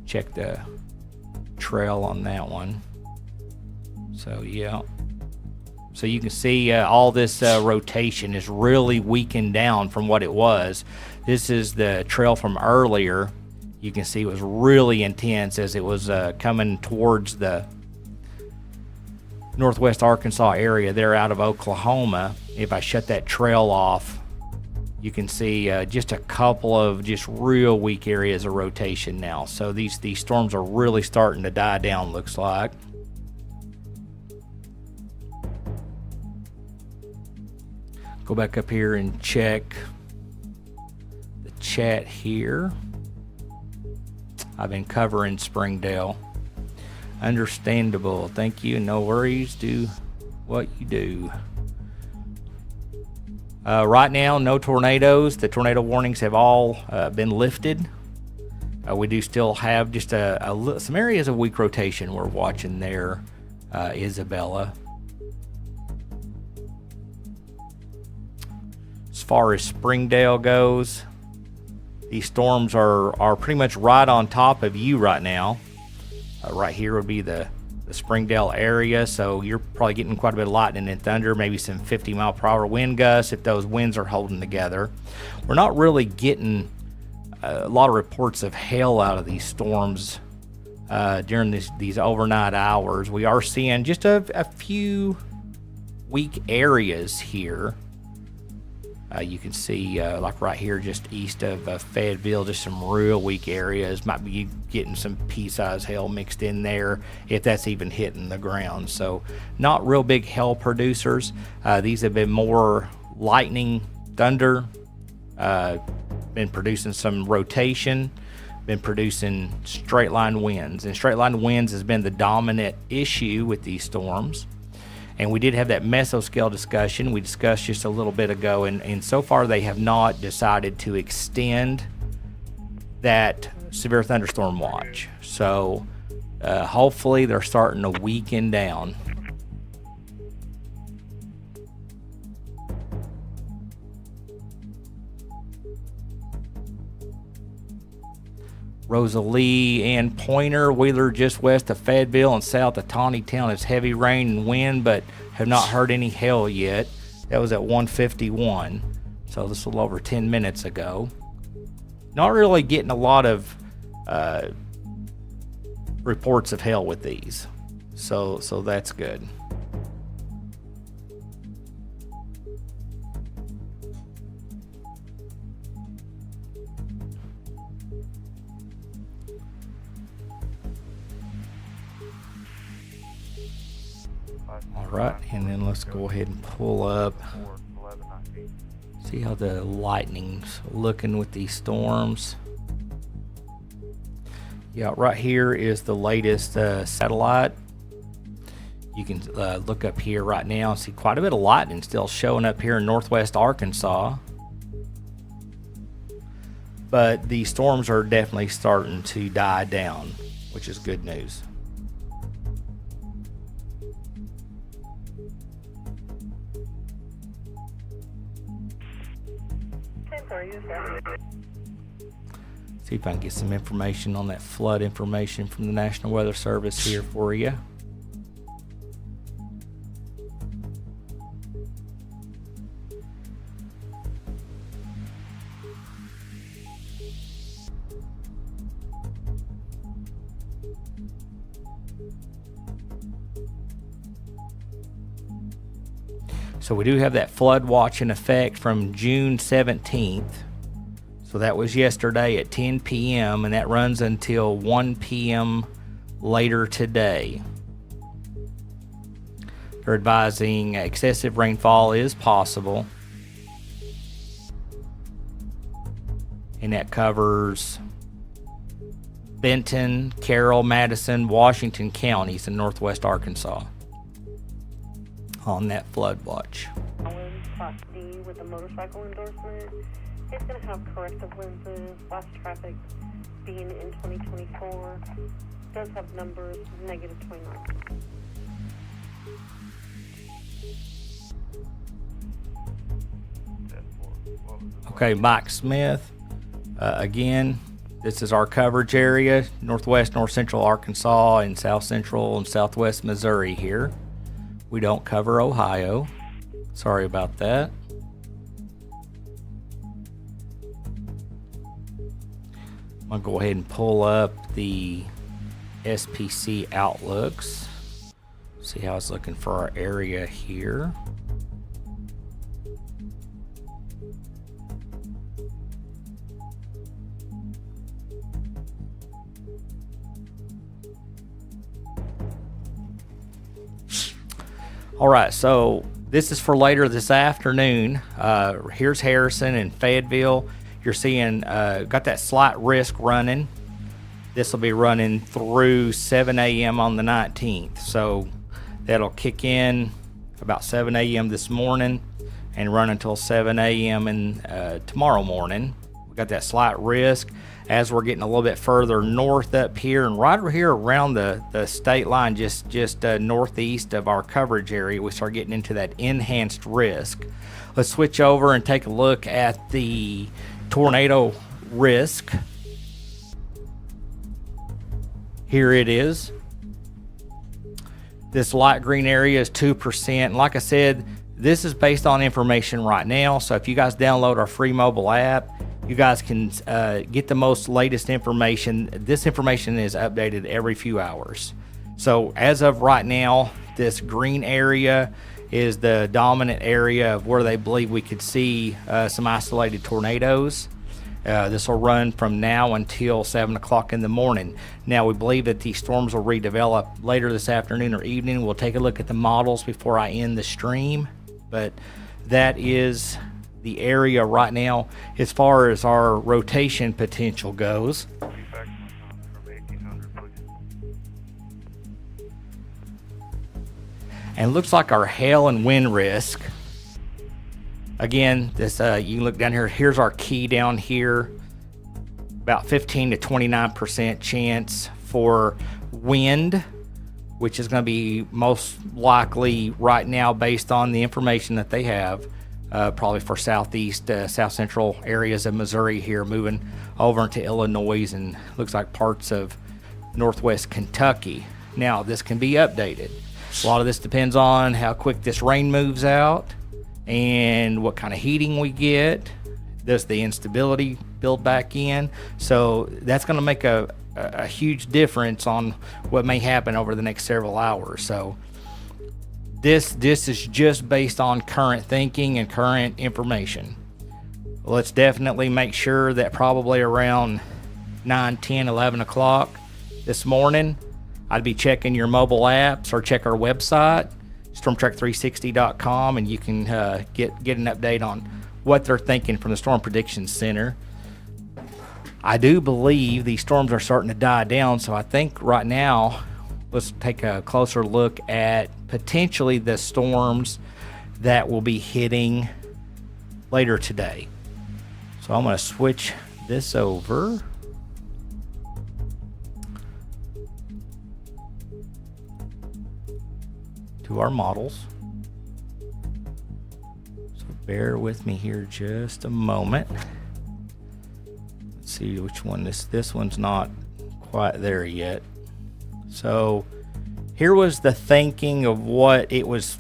Check the trail on that one. So yeah. So you can see all this rotation is really weakened down from what it was. This is the trail from earlier. You can see it was really intense as it was coming towards the northwest Arkansas area there out of Oklahoma. If I shut that trail off, you can see just a couple of just real weak areas of rotation now. So these storms are really starting to die down, looks like. Go back up here and check the chat here. I've been covering Springdale. Understandable. Thank you. No worries. Do what you do. Right now, no tornadoes. The tornado warnings have all been lifted. We do still have just some areas of weak rotation we're watching there, Isabella. As far as Springdale goes, these storms are pretty much right on top of you right now. Right here would be the Springdale area, so you're probably getting quite a bit of lightning and thunder, maybe some 50-mile-per-hour wind gusts if those winds are holding together. We're not really getting a lot of reports of hail out of these storms during these overnight hours. We are seeing just a few weak areas here. You can see like right here just east of Fayetteville, just some real weak areas. Might be getting some pea-sized hail mixed in there if that's even hitting the ground. So not real big hail producers. These have been more lightning, thunder, been producing some rotation, been producing straight line winds. And straight line winds has been the dominant issue with these storms. And we did have that mesoscale discussion we discussed just a little bit ago, and so far they have not decided to extend that severe thunderstorm watch. So hopefully they're starting to weaken down. Rosalie and Pointer, Wheeler just west of Fayetteville and south of Taneytown. It's heavy rain and wind, but have not heard any hail yet. That was at 1:51, so this was a little over 10 minutes ago. Not really getting a lot of reports of hail with these, so that's good. Right, and then let's go ahead and pull up, see how the lightning's looking with these storms. Yeah, right here is the latest satellite. You can look up here right now and see quite a bit of lightning still showing up here in northwest Arkansas. But the storms are definitely starting to die down, which is good news. See if I can get some information on that flood information from the National Weather Service here for you. So we do have that flood watch in effect from June 17th. So that was yesterday at 10 p.m. and that runs until 1 p.m. later today. They're advising excessive rainfall is possible. And that covers Benton, Carroll, Madison, Washington counties in northwest Arkansas on that flood watch. Class D with the motorcycle endorsement. It's going to have corrective lenses, flash traffic being in 2024. Does have numbers negative 29. Okay, Mike Smith. Again, this is our coverage area, northwest, north central Arkansas, and south central and southwest Missouri here. We don't cover Ohio. Sorry about that. I'm going to go ahead and pull up the SPC outlooks. See how it's looking for our area here. All right, so this is for later this afternoon. Here's Harrison and Fayetteville. You're seeing got that slight risk running. This will be running through 7 a.m. on the 19th. So that'll kick in about 7 a.m. this morning and run until 7 a.m. and tomorrow morning. We got that slight risk as we're getting a little bit further north up here, and right over here around the state line, just northeast of our coverage area, we start getting into that enhanced risk. Let's switch over and take a look at the tornado risk. Here it is. This light green area is 2%. And like I said, this is based on information right now. So if you guys download our free mobile app, you guys can get the most latest information. This information is updated every few hours. So as of right now, this green area is the dominant area of where they believe we could see some isolated tornadoes. This will run from now until 7 o'clock in the morning. Now, we believe that these storms will redevelop later this afternoon or evening. We'll take a look at the models before I end the stream. But that is the area right now as far as our rotation potential goes. And looks like our hail and wind risk, again, this you can look down here. Here's our key down here. About 15 to 29% chance for wind, which is going to be most likely right now based on the information that they have, probably for southeast, south central areas of Missouri here, moving over into Illinois and looks like parts of northwest Kentucky. Now, this can be updated. A lot of this depends on how quick this rain moves out and what kind of heating we get. Does the instability build back in? So that's going to make a huge difference on what may happen over the next several hours. So this is just based on current thinking and current information. Let's definitely make sure that probably around 9, 10, 11 o'clock this morning, I'd be checking your mobile apps or check our website, stormtrack360.com, and you can get an update on what they're thinking from the Storm Prediction Center. I do believe these storms are starting to die down, so I think right now let's take a closer look at potentially the storms that will be hitting later today. So I'm going to switch this over. To our models. So bear with me here just a moment. Let's see which one this one's not quite there yet. So here was the thinking of what it was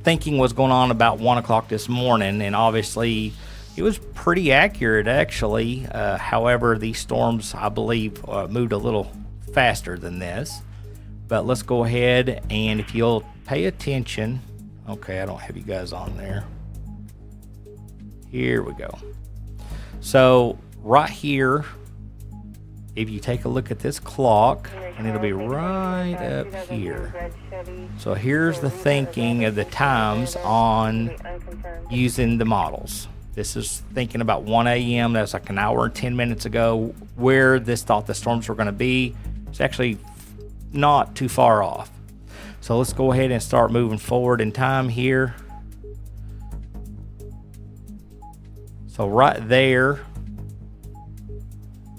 thinking was going on about 1 o'clock this morning, and obviously it was pretty accurate actually. However, these storms, I believe, moved a little faster than this. But let's go ahead, and if you'll pay attention. Okay, I don't have you guys on there. Here we go. So right here, if you take a look at this clock, and it'll be right up here. So here's the thinking of the times on using the models. This is thinking about 1 a.m. That's like an hour and 10 minutes ago, where this thought the storms were going to be. It's actually not too far off. So let's go ahead and start moving forward in time here. So right there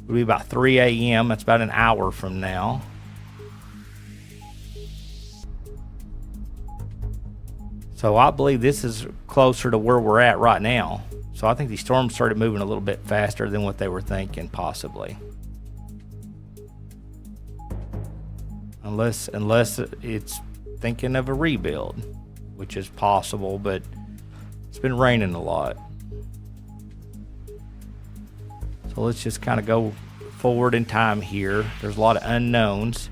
would be about 3 a.m. That's about an hour from now. So I believe this is closer to where we're at right now. So I think these storms started moving a little bit faster than what they were thinking, possibly. Unless it's thinking of a rebuild, which is possible, but it's been raining a lot. So let's just kind of go forward in time here. There's a lot of unknowns.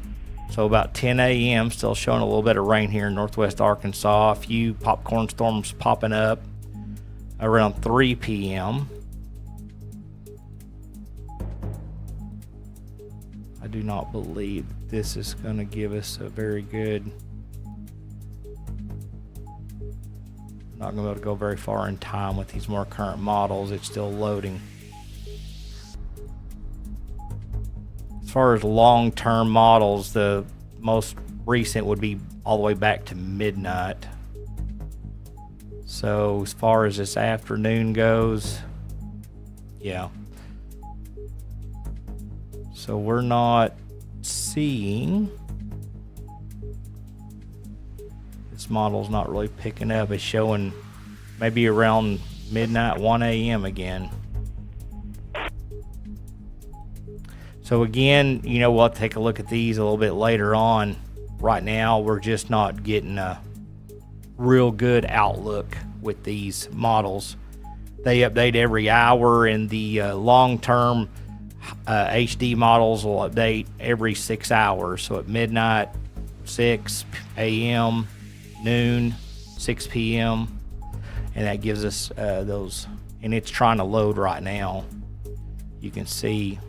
So about 10 a.m. still showing a little bit of rain here in northwest Arkansas. A few popcorn storms popping up around 3 p.m. I do not believe this is going to give us a very good... Not going to be able to go very far in time with these more current models. It's still loading. As far as long-term models, the most recent would be all the way back to midnight. So as far as this afternoon goes, yeah. So we're not seeing... This model's not really picking up. It's showing maybe around midnight, 1 a.m. again. So again, you know, we'll take a look at these a little bit later on. Right now, we're just not getting a real good outlook with these models. They update every hour, and the long-term HD models will update every 6 hours. So at midnight, 6 a.m., noon, 6 p.m., and that gives us those. And it's trying to load right now. You can see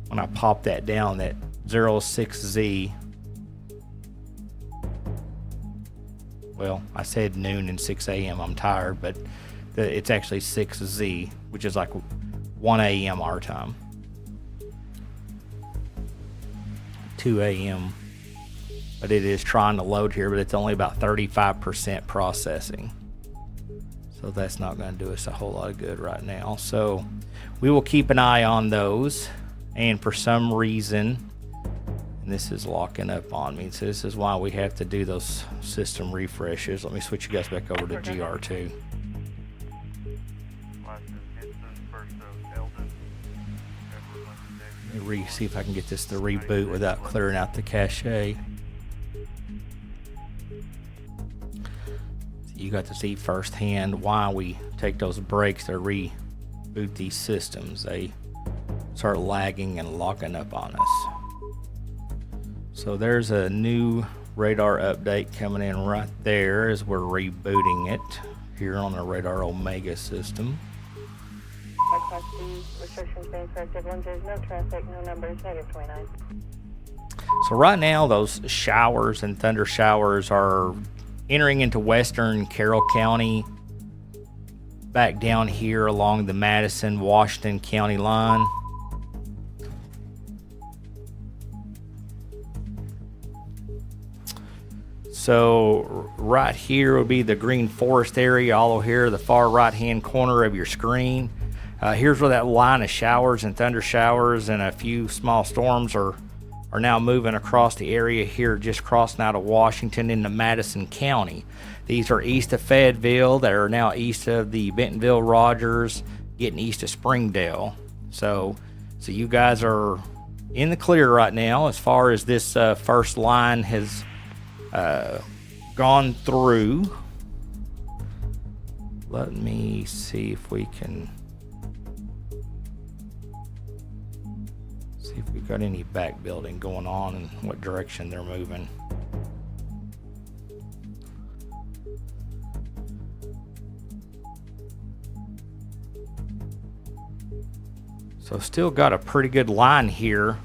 when I pop that down, that 06Z. Well, I said noon and 6 a.m. I'm tired, but it's actually 6Z, which is like 1 a.m. our time. 2 a.m. But it is trying to load here, but it's only about 35% processing. So that's not going to do us a whole lot of good right now. So we will keep an eye on those. And for some reason, and this is locking up on me, so this is why we have to do those system refreshes. Let me switch you guys back over to GR2. Let me see if I can get this to reboot without clearing out the cache. You got to see firsthand why we take those breaks to reboot these systems. They start lagging and locking up on us. So there's a new radar update coming in right there as we're rebooting it here on the Radar Omega system. No traffic, no numbers, -29. So right now those showers and thunder showers are entering into western Carroll County, back down here along the Madison, Washington County line. So right here would be the green forest area, all over here, the far right-hand corner of your screen. Here's where that line of showers and thunder showers and a few small storms are now moving across the area here, just crossing out of Washington into Madison County. These are east of Fayetteville. They are now east of the Bentonville, Rogers, getting east of Springdale. So you guys are in the clear right now as far as this first line has gone through. Let me see if we can see if we've got any back building going on and what direction they're moving. So still got a pretty good line here,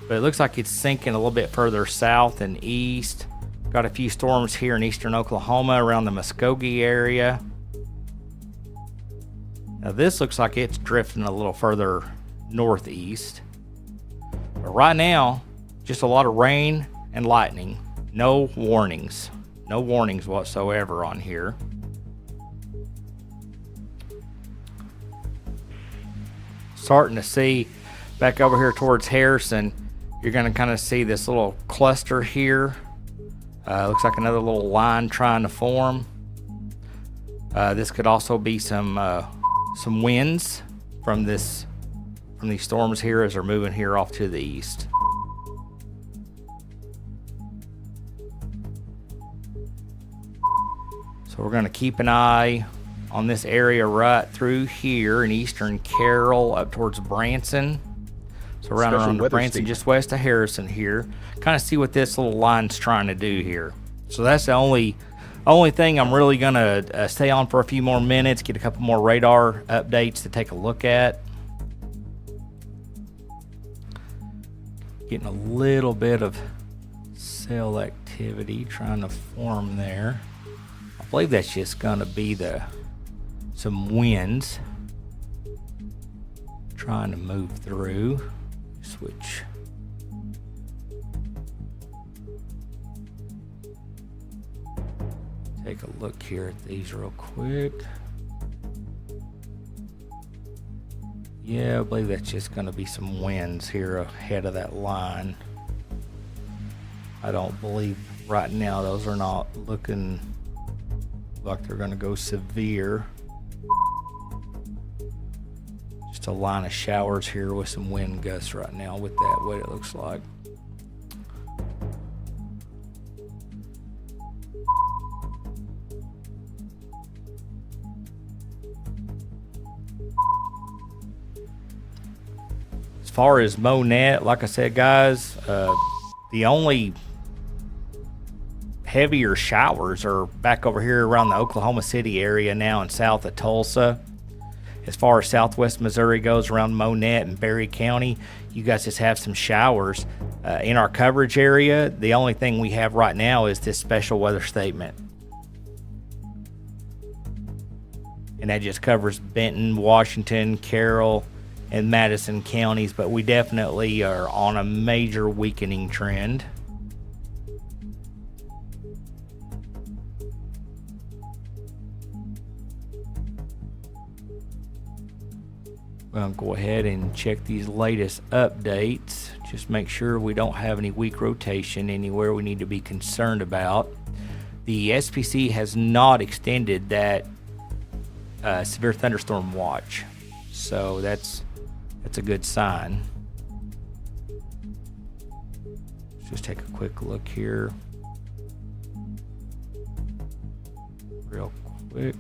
but it looks like it's sinking a little bit further south and east. Got a few storms here in eastern Oklahoma around the Muskogee area. Now this looks like it's drifting a little further northeast. But right now, just a lot of rain and lightning. No warnings. No warnings whatsoever on here. starting to see back over here towards Harrison, you're going to kind of see this little cluster here. Looks like another little line trying to form. This could also be some winds from these storms here as they're moving here off to the east. So we're going to keep an eye on this area right through here in eastern Carroll up towards Branson. So around Branson, just west of Harrison here. Kind of see what this little line's trying to do here. So that's the only thing I'm really going to stay on for a few more minutes, get a couple more radar updates to take a look at. Getting a little bit of cell activity trying to form there. I believe that's just going to be some winds trying to move through. Switch. Take a look here at these real quick. Yeah, I believe that's just going to be some winds here ahead of that line. I don't believe right now those are not looking like they're going to go severe. Just a line of showers here with some wind gusts right now with that, what it looks like. As far as Monette, like I said, guys, the only heavier showers are back over here around the Oklahoma City area now and south of Tulsa. As far as southwest Missouri goes, around Monette and Berry County, you guys just have some showers. In our coverage area, the only thing we have right now is this special weather statement. And that just covers Benton, Washington, Carroll, and Madison counties, but we definitely are on a major weakening trend. I'll go ahead and check these latest updates. Just make sure we don't have any weak rotation anywhere we need to be concerned about. The SPC has not extended that severe thunderstorm watch, so that's a good sign. Let's just take a quick look here real quick.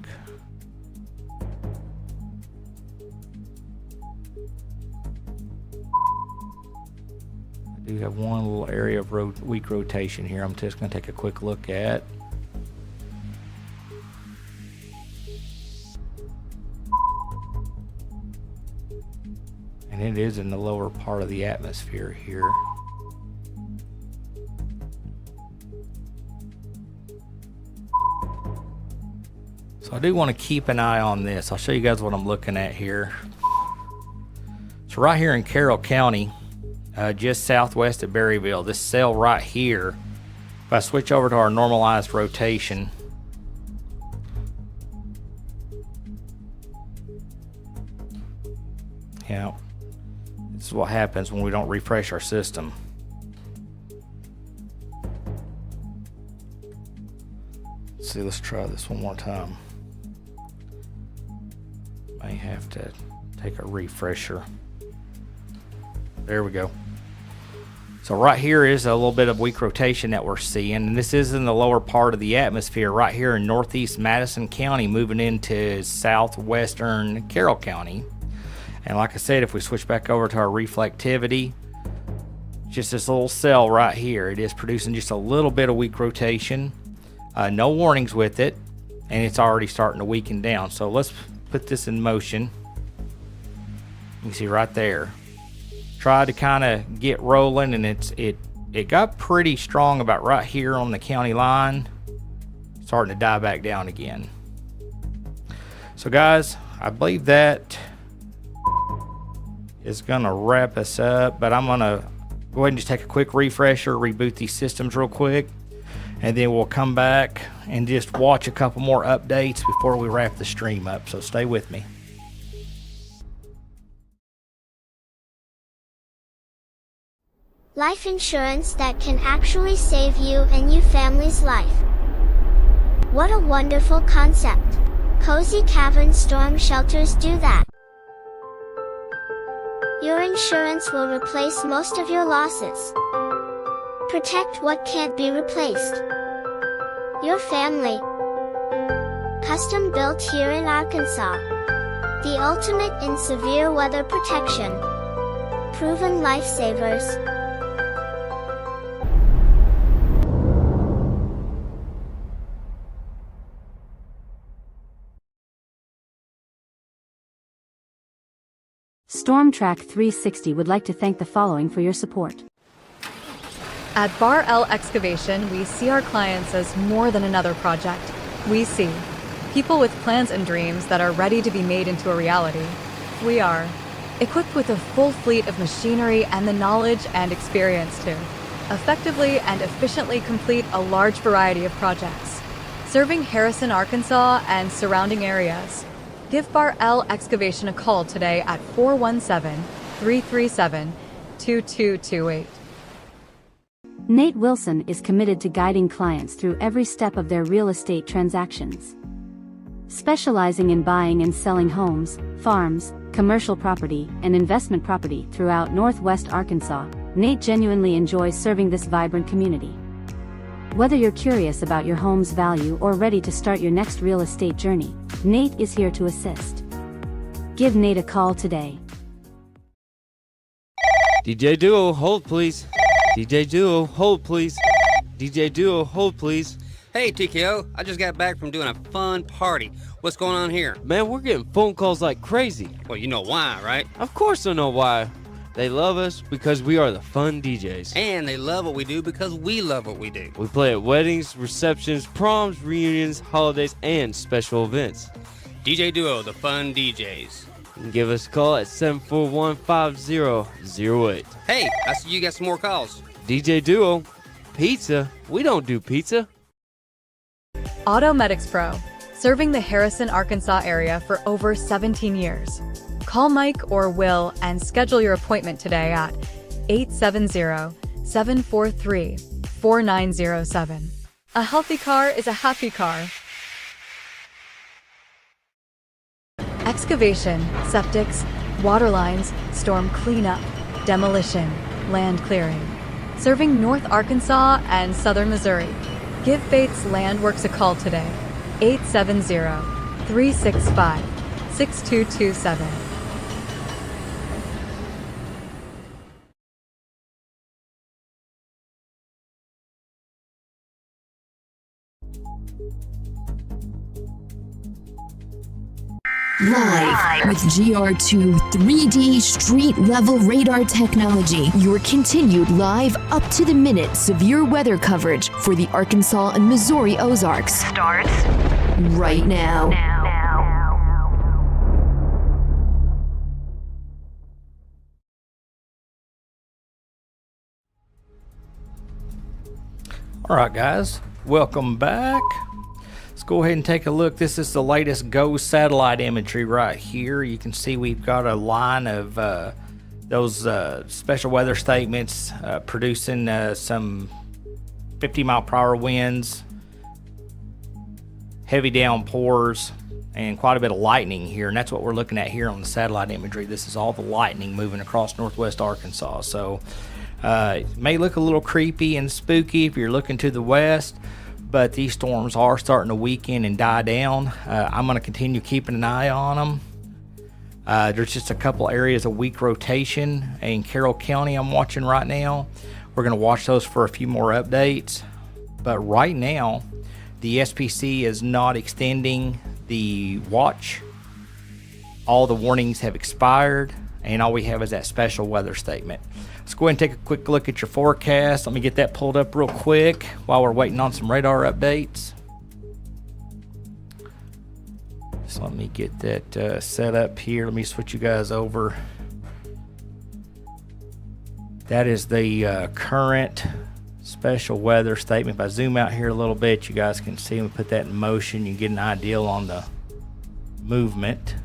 I do have one little area of weak rotation here I'm just going to take a quick look at. And it is in the lower part of the atmosphere here. So I do want to keep an eye on this. I'll show you guys what I'm looking at here. So right here in Carroll County, just southwest of Berryville, this cell right here, if I switch over to our normalized rotation, yeah, this is what happens when we don't refresh our system. Let's see, let's try this one more time. May have to take a refresher. There we go. So right here is a little bit of weak rotation that we're seeing, and this is in the lower part of the atmosphere right here in northeast Madison County, moving into southwestern Carroll County. And like I said, if we switch back over to our reflectivity, just this little cell right here, it is producing just a little bit of weak rotation. No warnings with it, and it's already starting to weaken down. So let's put this in motion. You can see right there. Tried to kind of get rolling, and it got pretty strong about right here on the county line. Starting to die back down again. So guys, I believe that is gonna wrap us up, but I'm gonna go ahead and just take a quick refresher, reboot these systems real quick, and then we'll come back and just watch a couple more updates before we wrap the stream up. So stay with me. Life insurance that can actually save you and your family's life. What a wonderful concept. Cozy Cavern storm shelters do that. Your insurance will replace most of your losses. Protect what can't be replaced. Your family. Custom built here in Arkansas. The ultimate in severe weather protection. Proven lifesavers. StormTrack 360 would like to thank the following for your support. At Bar L Excavation, we see our clients as more than another project. We see people with plans and dreams that are ready to be made into a reality. We are equipped with a full fleet of machinery and the knowledge and experience to effectively and efficiently complete a large variety of projects, serving Harrison, Arkansas and surrounding areas. Give Bar L Excavation a call today at 417-337-2228. Nate Wilson is committed to guiding clients through every step of their real estate transactions. Specializing in buying and selling homes, farms, commercial property, and investment property throughout Northwest Arkansas, Nate genuinely enjoys serving this vibrant community. Whether you're curious about your home's value or ready to start your next real estate journey, Nate is here to assist. Give Nate a call today. DJ Duo, hold please. DJ Duo, hold please. DJ Duo, hold please. Hey TKO, I just got back from doing a fun party. What's going on here? Man, we're getting phone calls like crazy. Well, you know why, right? Of course I know why. They love us because we are the fun DJs. And they love what we do because we love what we do. We play at weddings, receptions, proms, reunions, holidays, and special events. DJ Duo, the fun DJs. You can give us a call at 741-5008. Hey, I see you got some more calls. DJ Duo, pizza? We don't do pizza. Automedics Pro, serving the Harrison, Arkansas area for over 17 years. Call Mike or Will and schedule your appointment today at 870-743-4907. A healthy car is a happy car. Excavation, septics, water lines, storm cleanup, demolition, land clearing. Serving North Arkansas and Southern Missouri. Give Bates Land Works a call today. 870-365-6227. Live with GR2 3D street level radar technology, your continued live up to the minute severe weather coverage for the Arkansas and Missouri Ozarks starts right now. All right, guys, welcome back. Let's go ahead and take a look. This is the latest GO satellite imagery right here. You can see we've got a line of those special weather statements producing some 50-mile-per-hour winds, heavy downpours, and quite a bit of lightning here. And that's what we're looking at here on the satellite imagery. This is all the lightning moving across northwest Arkansas. So it may look a little creepy and spooky if you're looking to the west, but these storms are starting to weaken and die down. I'm going to continue keeping an eye on them. There's just a couple areas of weak rotation in Carroll County I'm watching right now. We're going to watch those for a few more updates. But right now, the SPC is not extending the watch. All the warnings have expired, and all we have is that special weather statement. Let's go ahead and take a quick look at your forecast. Let me get that pulled up real quick while we're waiting on some radar updates. So let me get that set up here. Let me switch you guys over. That is the current special weather statement. If I zoom out here a little bit, you guys can see me put that in motion. You get an idea on the movement.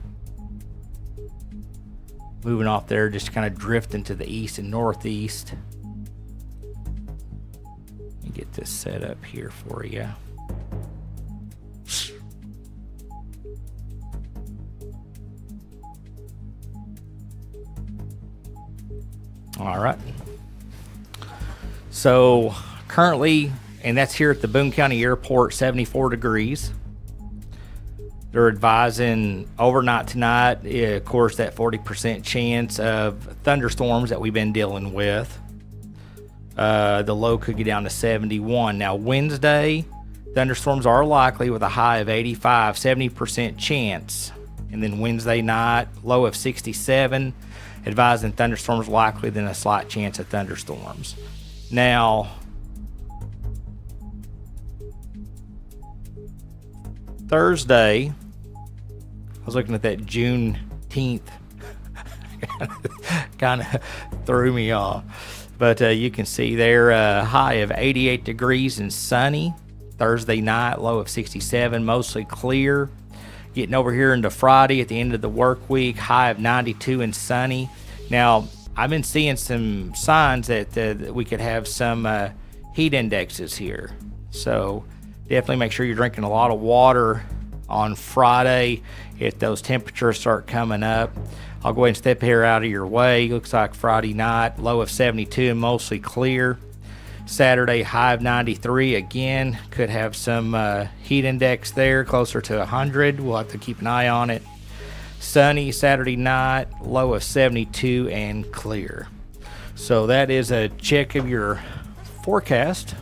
Moving off there, just kind of drifting to the east and northeast. get this set up here for you. All right. So currently, and that's here at the Boone County Airport, 74 degrees. They're advising overnight tonight, of course, that 40% chance of thunderstorms that we've been dealing with. The low could get down to 71. Now, Wednesday, thunderstorms are likely with a high of 85, 70% chance. And then Wednesday night, low of 67, advising thunderstorms likely, then a slight chance of thunderstorms. Now, Thursday, I was looking at that Juneteenth. kind of threw me off. But you can see there, high of 88 degrees and sunny. Thursday night, low of 67, mostly clear. Getting over here into Friday at the end of the work week, high of 92 and sunny. Now, I've been seeing some signs that we could have some heat indexes here. So definitely make sure you're drinking a lot of water on Friday if those temperatures start coming up. I'll go ahead and step here out of your way. Looks like Friday night, low of 72 and mostly clear. Saturday, high of 93. Again, could have some heat index there, closer to 100. We'll have to keep an eye on it. Sunny Saturday night, low of 72 and clear. So that is a check of your forecast.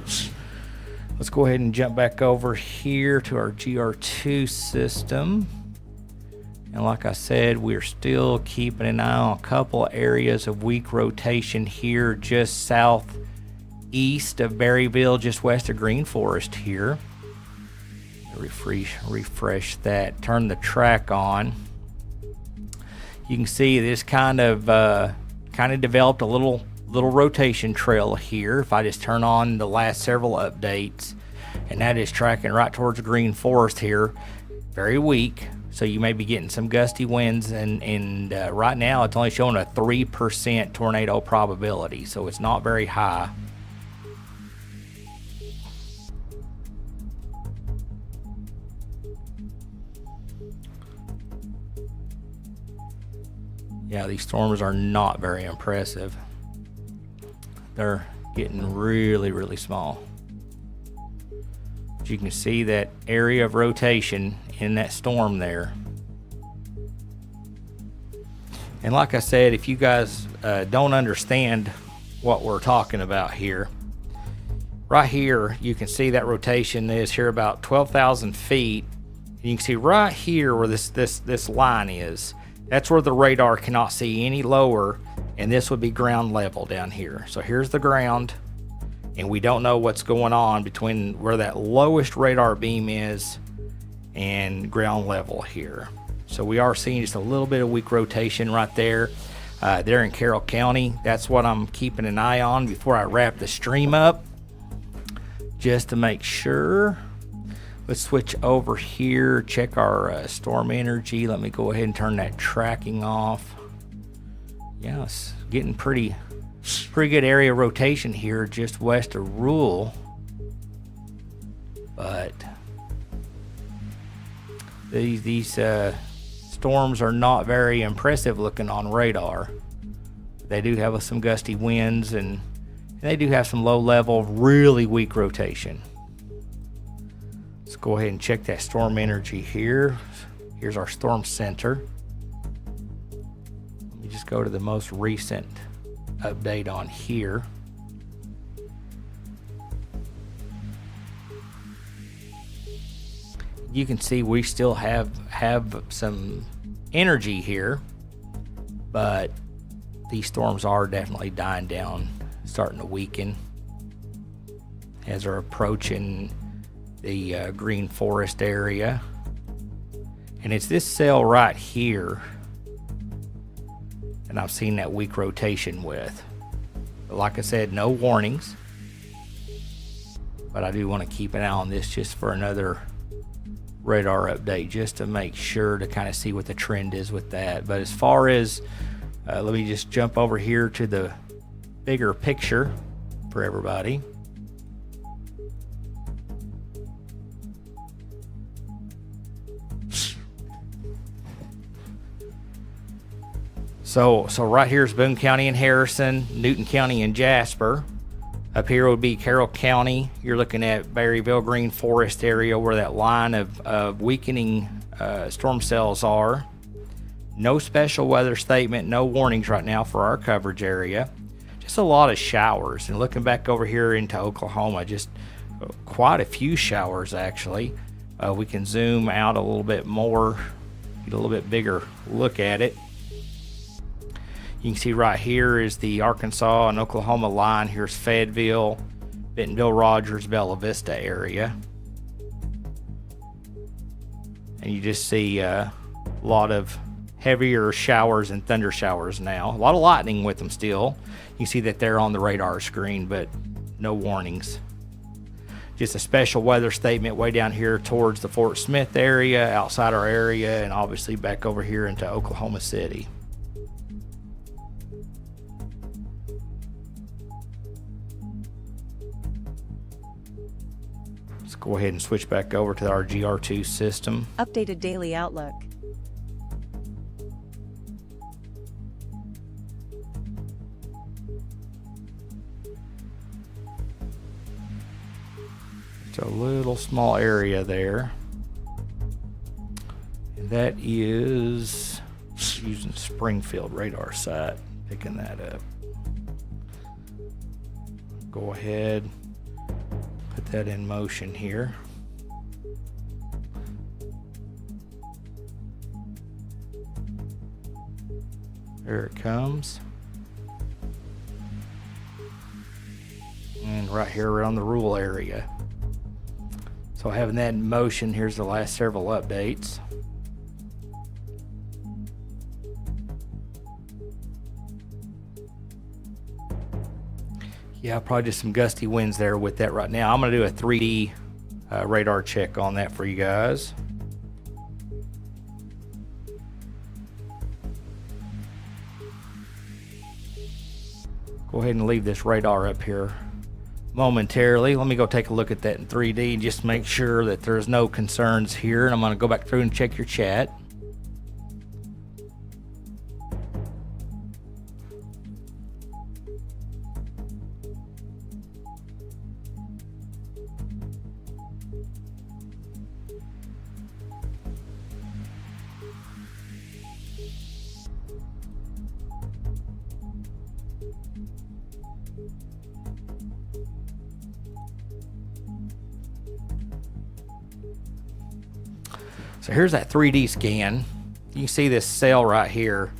Let's go ahead and jump back over here to our GR2 system. And like I said, we're still keeping an eye on a couple areas of weak rotation here just southeast of Berryville, just west of Green Forest here. Refresh that, turn the track on. You can see this kind of developed a little rotation trail here. If I just turn on the last several updates, and that is tracking right towards Green Forest here, very weak. So you may be getting some gusty winds, and right now it's only showing a 3% tornado probability, so it's not very high. Yeah, these storms are not very impressive. They're getting really, really small. But you can see that area of rotation in that storm there. And like I said, if you guys don't understand what we're talking about here, right here you can see that rotation is here about 12,000 feet. And you can see right here where this line is. That's where the radar cannot see any lower, and this would be ground level down here. So here's the ground, and we don't know what's going on between where that lowest radar beam is and ground level here. So we are seeing just a little bit of weak rotation right there. There in Carroll County, that's what I'm keeping an eye on before I wrap the stream up, just to make sure. Let's switch over here, check our storm energy. Let me go ahead and turn that tracking off. Yeah, it's getting pretty good area of rotation here just west of Rule. But these storms are not very impressive looking on radar. They do have some gusty winds, and they do have some low level, really weak rotation. Let's go ahead and check that storm energy here. Here's our storm center. Let me just go to the most recent update on here. You can see we still have some energy here, but these storms are definitely dying down, starting to weaken as they're approaching the Green Forest area. And it's this cell right here that I've seen that weak rotation with. But like I said, no warnings, but I do want to keep an eye on this just for another radar update, just to make sure to kind of see what the trend is with that. But as far as let me just jump over here to the bigger picture for everybody. So right here is Boone County and Harrison, Newton County and Jasper. Up here would be Carroll County. You're looking at Berryville, Green Forest area where that line of weakening storm cells are. No special weather statement, no warnings right now for our coverage area. Just a lot of showers. And looking back over here into Oklahoma, just quite a few showers actually. We can zoom out a little bit more, get a little bit bigger look at it. You can see right here is the Arkansas and Oklahoma line. Here's Fayetteville, Bentonville, Rogers, Bella Vista area. And you just see a lot of heavier showers and thunder showers now. A lot of lightning with them still. You see that they're on the radar screen, but no warnings. Just a special weather statement way down here towards the Fort Smith area, outside our area, and obviously back over here into Oklahoma City. Let's go ahead and switch back over to our GR2 system. Updated daily outlook. It's a little small area there. And that is using Springfield radar site, picking that up. Go ahead, put that in motion here. There it comes. And right here around the rural area. So having that in motion, here's the last several updates. Yeah, probably just some gusty winds there with that right now. I'm going to do a 3D radar check on that for you guys. Go ahead and leave this radar up here momentarily. Let me go take a look at that in 3D and just make sure that there's no concerns here. And I'm going to go back through and check your chat. So here's that 3D scan. You can see this cell right here.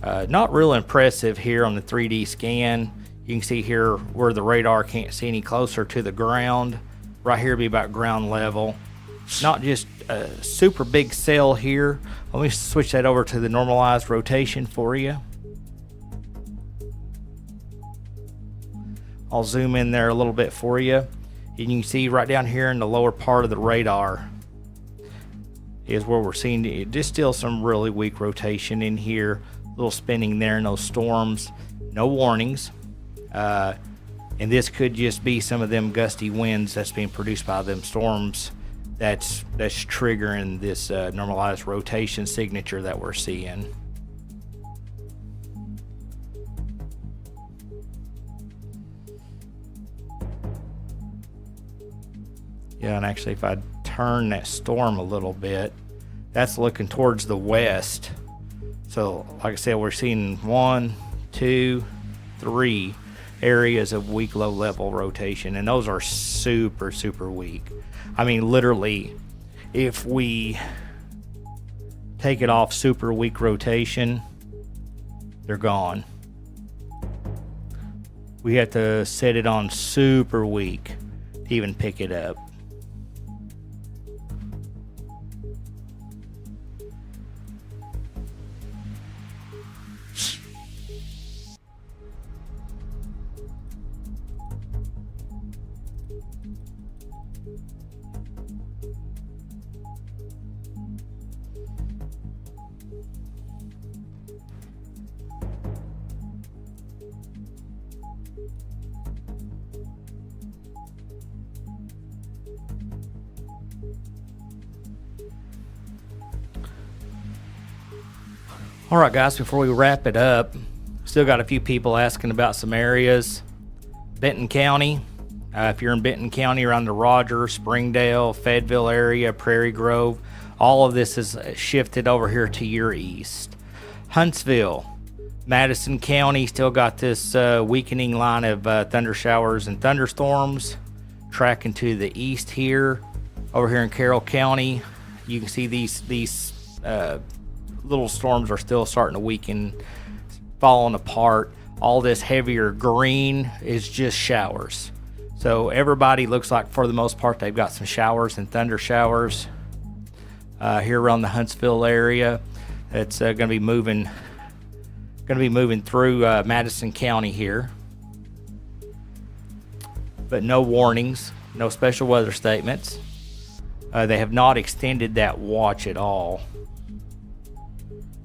Not real impressive here on the 3D scan. You can see here where the radar can't see any closer to the ground. Right here be about ground level. Not just a super big cell here. Let me switch that over to the normalized rotation for you. I'll zoom in there a little bit for you. And you can see right down here in the lower part of the radar is where we're seeing just still some really weak rotation in here, a little spinning there, no storms, no warnings. And this could just be some of them gusty winds that's being produced by them storms that's triggering this normalized rotation signature that we're seeing. Yeah, and actually if I turn that storm a little bit, that's looking towards the west. So like I said, we're seeing 1, 2, 3 areas of weak low level rotation, and those are super weak. I mean, literally, if we take it off super weak rotation, they're gone. We have to set it on super weak to even pick it up. All right, guys, before we wrap it up, still got a few people asking about some areas. Benton County, if you're in Benton County around the Rogers, Springdale, Fayetteville area, Prairie Grove, all of this is shifted over here to your east. Huntsville, Madison County, still got this weakening line of thunder showers and thunderstorms tracking to the east here. Over here in Carroll County, you can see these little storms are still starting to weaken, falling apart. All this heavier green is just showers. So everybody looks like, for the most part, they've got some showers and thunder showers here around the Huntsville area. It's going to be moving through Madison County here, but no warnings, no special weather statements. They have not extended that watch at all.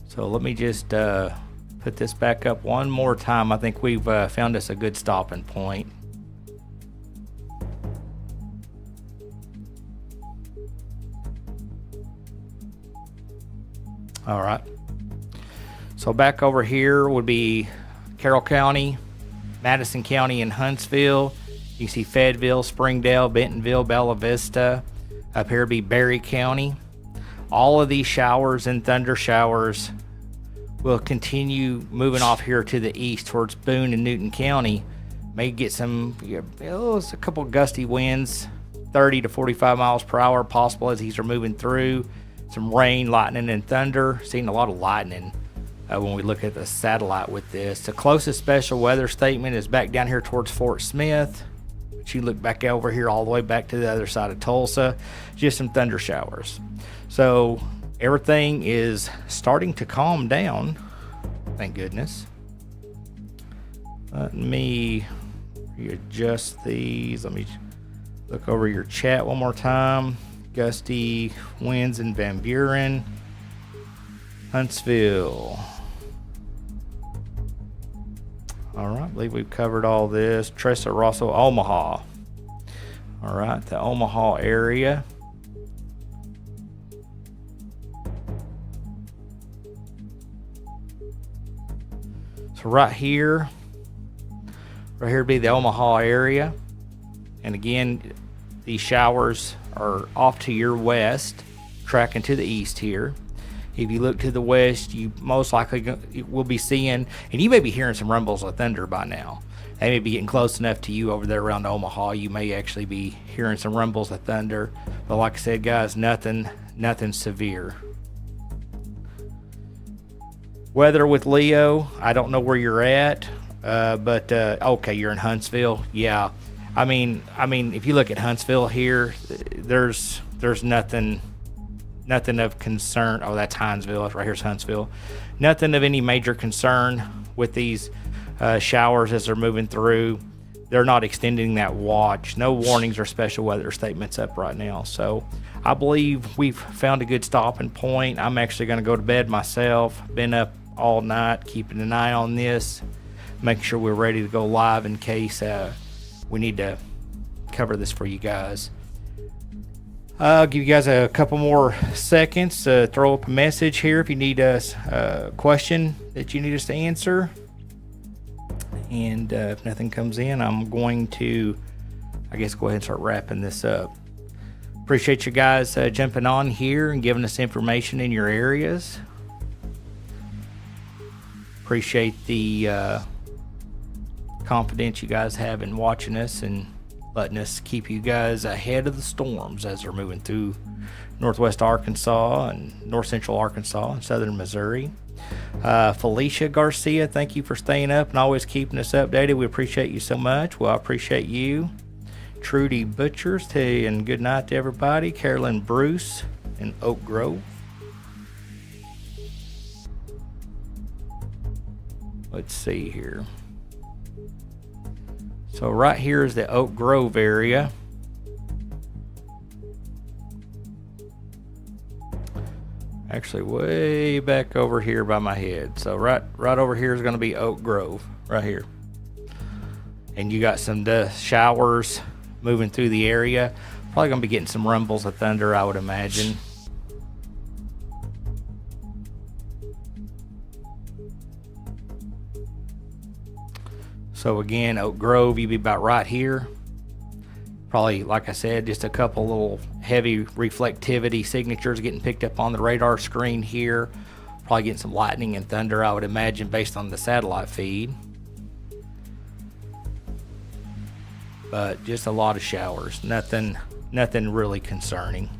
So let me just put this back up one more time. I think we've found us a good stopping point. All right. So back over here would be Carroll County, Madison County, and Huntsville. You see Fayetteville, Springdale, Bentonville, Bella Vista. Up here be Berry County. All of these showers and thunder showers will continue moving off here to the east towards Boone and Newton County. May get some, a couple gusty winds, 30 to 45 miles per hour possible as these are moving through. Some rain, lightning, and thunder. Seeing a lot of lightning when we look at the satellite with this. The closest special weather statement is back down here towards Fort Smith. But you look back over here all the way back to the other side of Tulsa. Just some thunder showers. So everything is starting to calm down. Thank goodness. Let me readjust these. Let me look over your chat one more time. Gusty winds in Van Buren, Huntsville. All right, I believe we've covered all this. Tressa Rosso, Omaha. All right, the Omaha area. So right here would be the Omaha area. And again, these showers are off to your west, tracking to the east here. If you look to the west, you most likely will be seeing, and you may be hearing some rumbles of thunder by now. They may be getting close enough to you over there around Omaha. You may actually be hearing some rumbles of thunder. But like I said, guys, nothing severe. Weather with Leo, I don't know where you're at, but okay, you're in Huntsville. Yeah. I mean, if you look at Huntsville here, there's nothing of concern. Oh, that's Hinesville. Right here's Huntsville. Nothing of any major concern with these showers as they're moving through. They're not extending that watch. No warnings or special weather statements up right now. So I believe we've found a good stopping point. I'm actually going to go to bed myself. Been up all night keeping an eye on this, making sure we're ready to go live in case we need to cover this for you guys. I'll give you guys a couple more seconds to throw up a message here if you need a question that you need us to answer. And if nothing comes in, I'm going to, I guess, go ahead and start wrapping this up. Appreciate you guys jumping on here and giving us information in your areas. Appreciate the confidence you guys have in watching us and letting us keep you guys ahead of the storms as they're moving through northwest Arkansas and north central Arkansas and southern Missouri. Felicia Garcia, thank you for staying up and always keeping us updated. We appreciate you so much. Well, I appreciate you. Trudy Butchers, and good night to everybody. Carolyn Bruce in Oak Grove. Let's see here. So right here is the Oak Grove area. Actually way back over here by my head. So right over here is going to be Oak Grove, right here. And you got some dust showers moving through the area. Probably going to be getting some rumbles of thunder, I would imagine. So again, Oak Grove, you'd be about right here. Probably, like I said, just a couple little heavy reflectivity signatures getting picked up on the radar screen here. Probably getting some lightning and thunder, I would imagine, based on the satellite feed. But just a lot of showers. Nothing really concerning.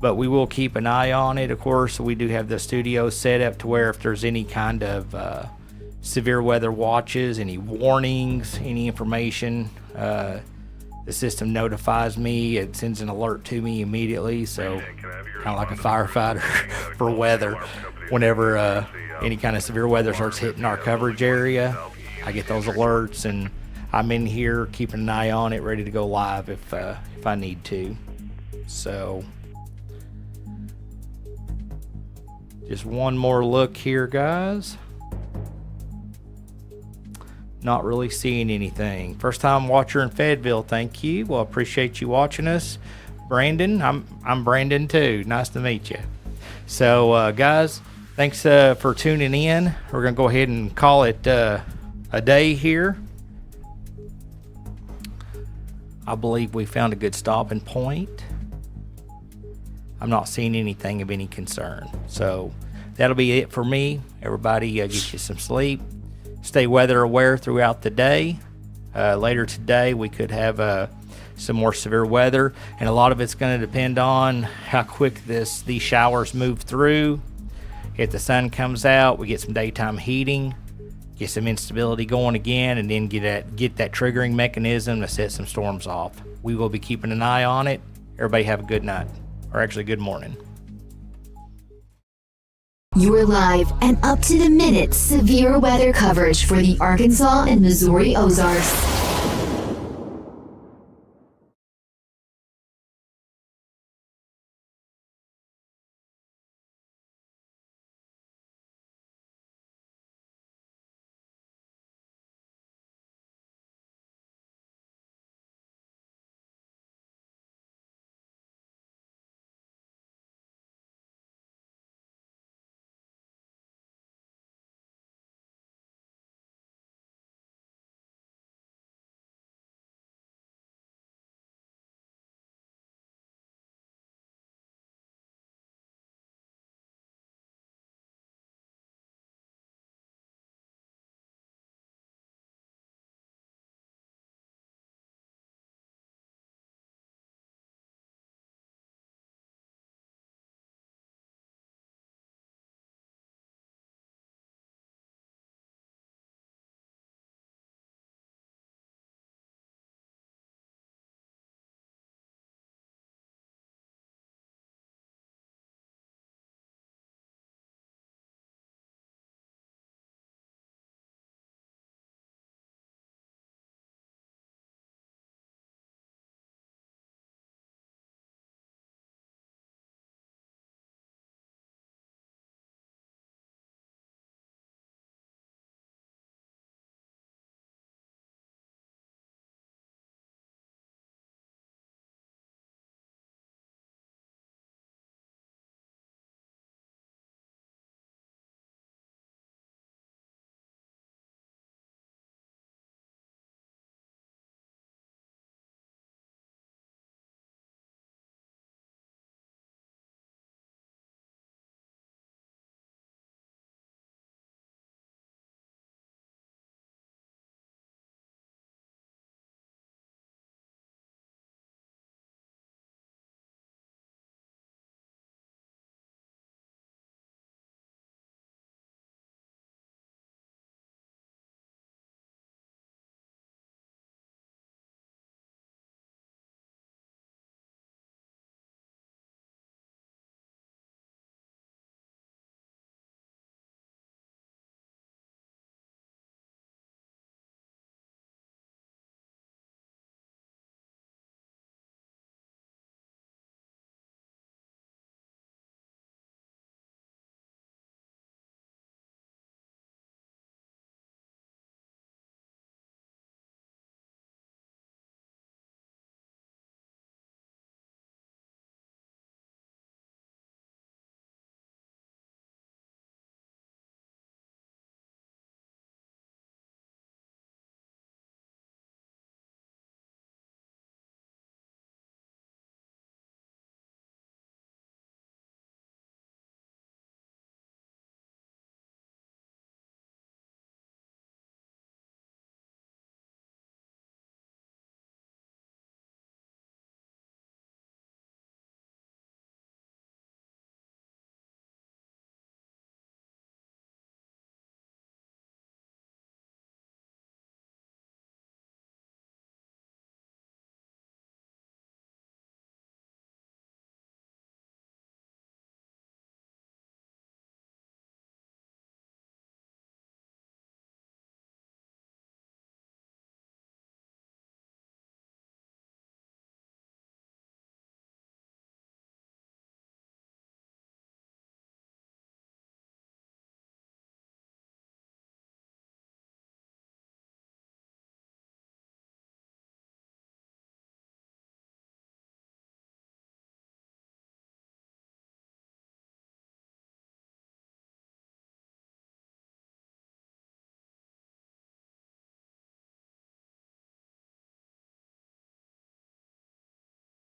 But we will keep an eye on it, of course. We do have the studio set up to where if there's any kind of severe weather watches, any warnings, any information, the system notifies me. It sends an alert to me immediately. So kind of like a firefighter for weather. Whenever any kind of severe weather starts hitting our coverage area, I get those alerts, and I'm in here keeping an eye on it, ready to go live if I need to. So just one more look here, guys. Not really seeing anything. First time watcher in Fayetteville, thank you. Well, appreciate you watching us. Brandon, I'm Brandon too. Nice to meet you. So guys, thanks for tuning in. We're gonna go ahead and call it a day here. I believe we found a good stopping point. I'm not seeing anything of any concern. So that'll be it for me. Everybody get you some sleep. Stay weather aware throughout the day. Later today we could have some more severe weather, and a lot of it's going to depend on how quick these showers move through. If the sun comes out, we get some daytime heating, get some instability going again, and then get that triggering mechanism to set some storms off. We will be keeping an eye on it. Everybody have a good night, or actually good morning. Your live and up-to-the-minute severe weather coverage for the Arkansas and Missouri Ozarks.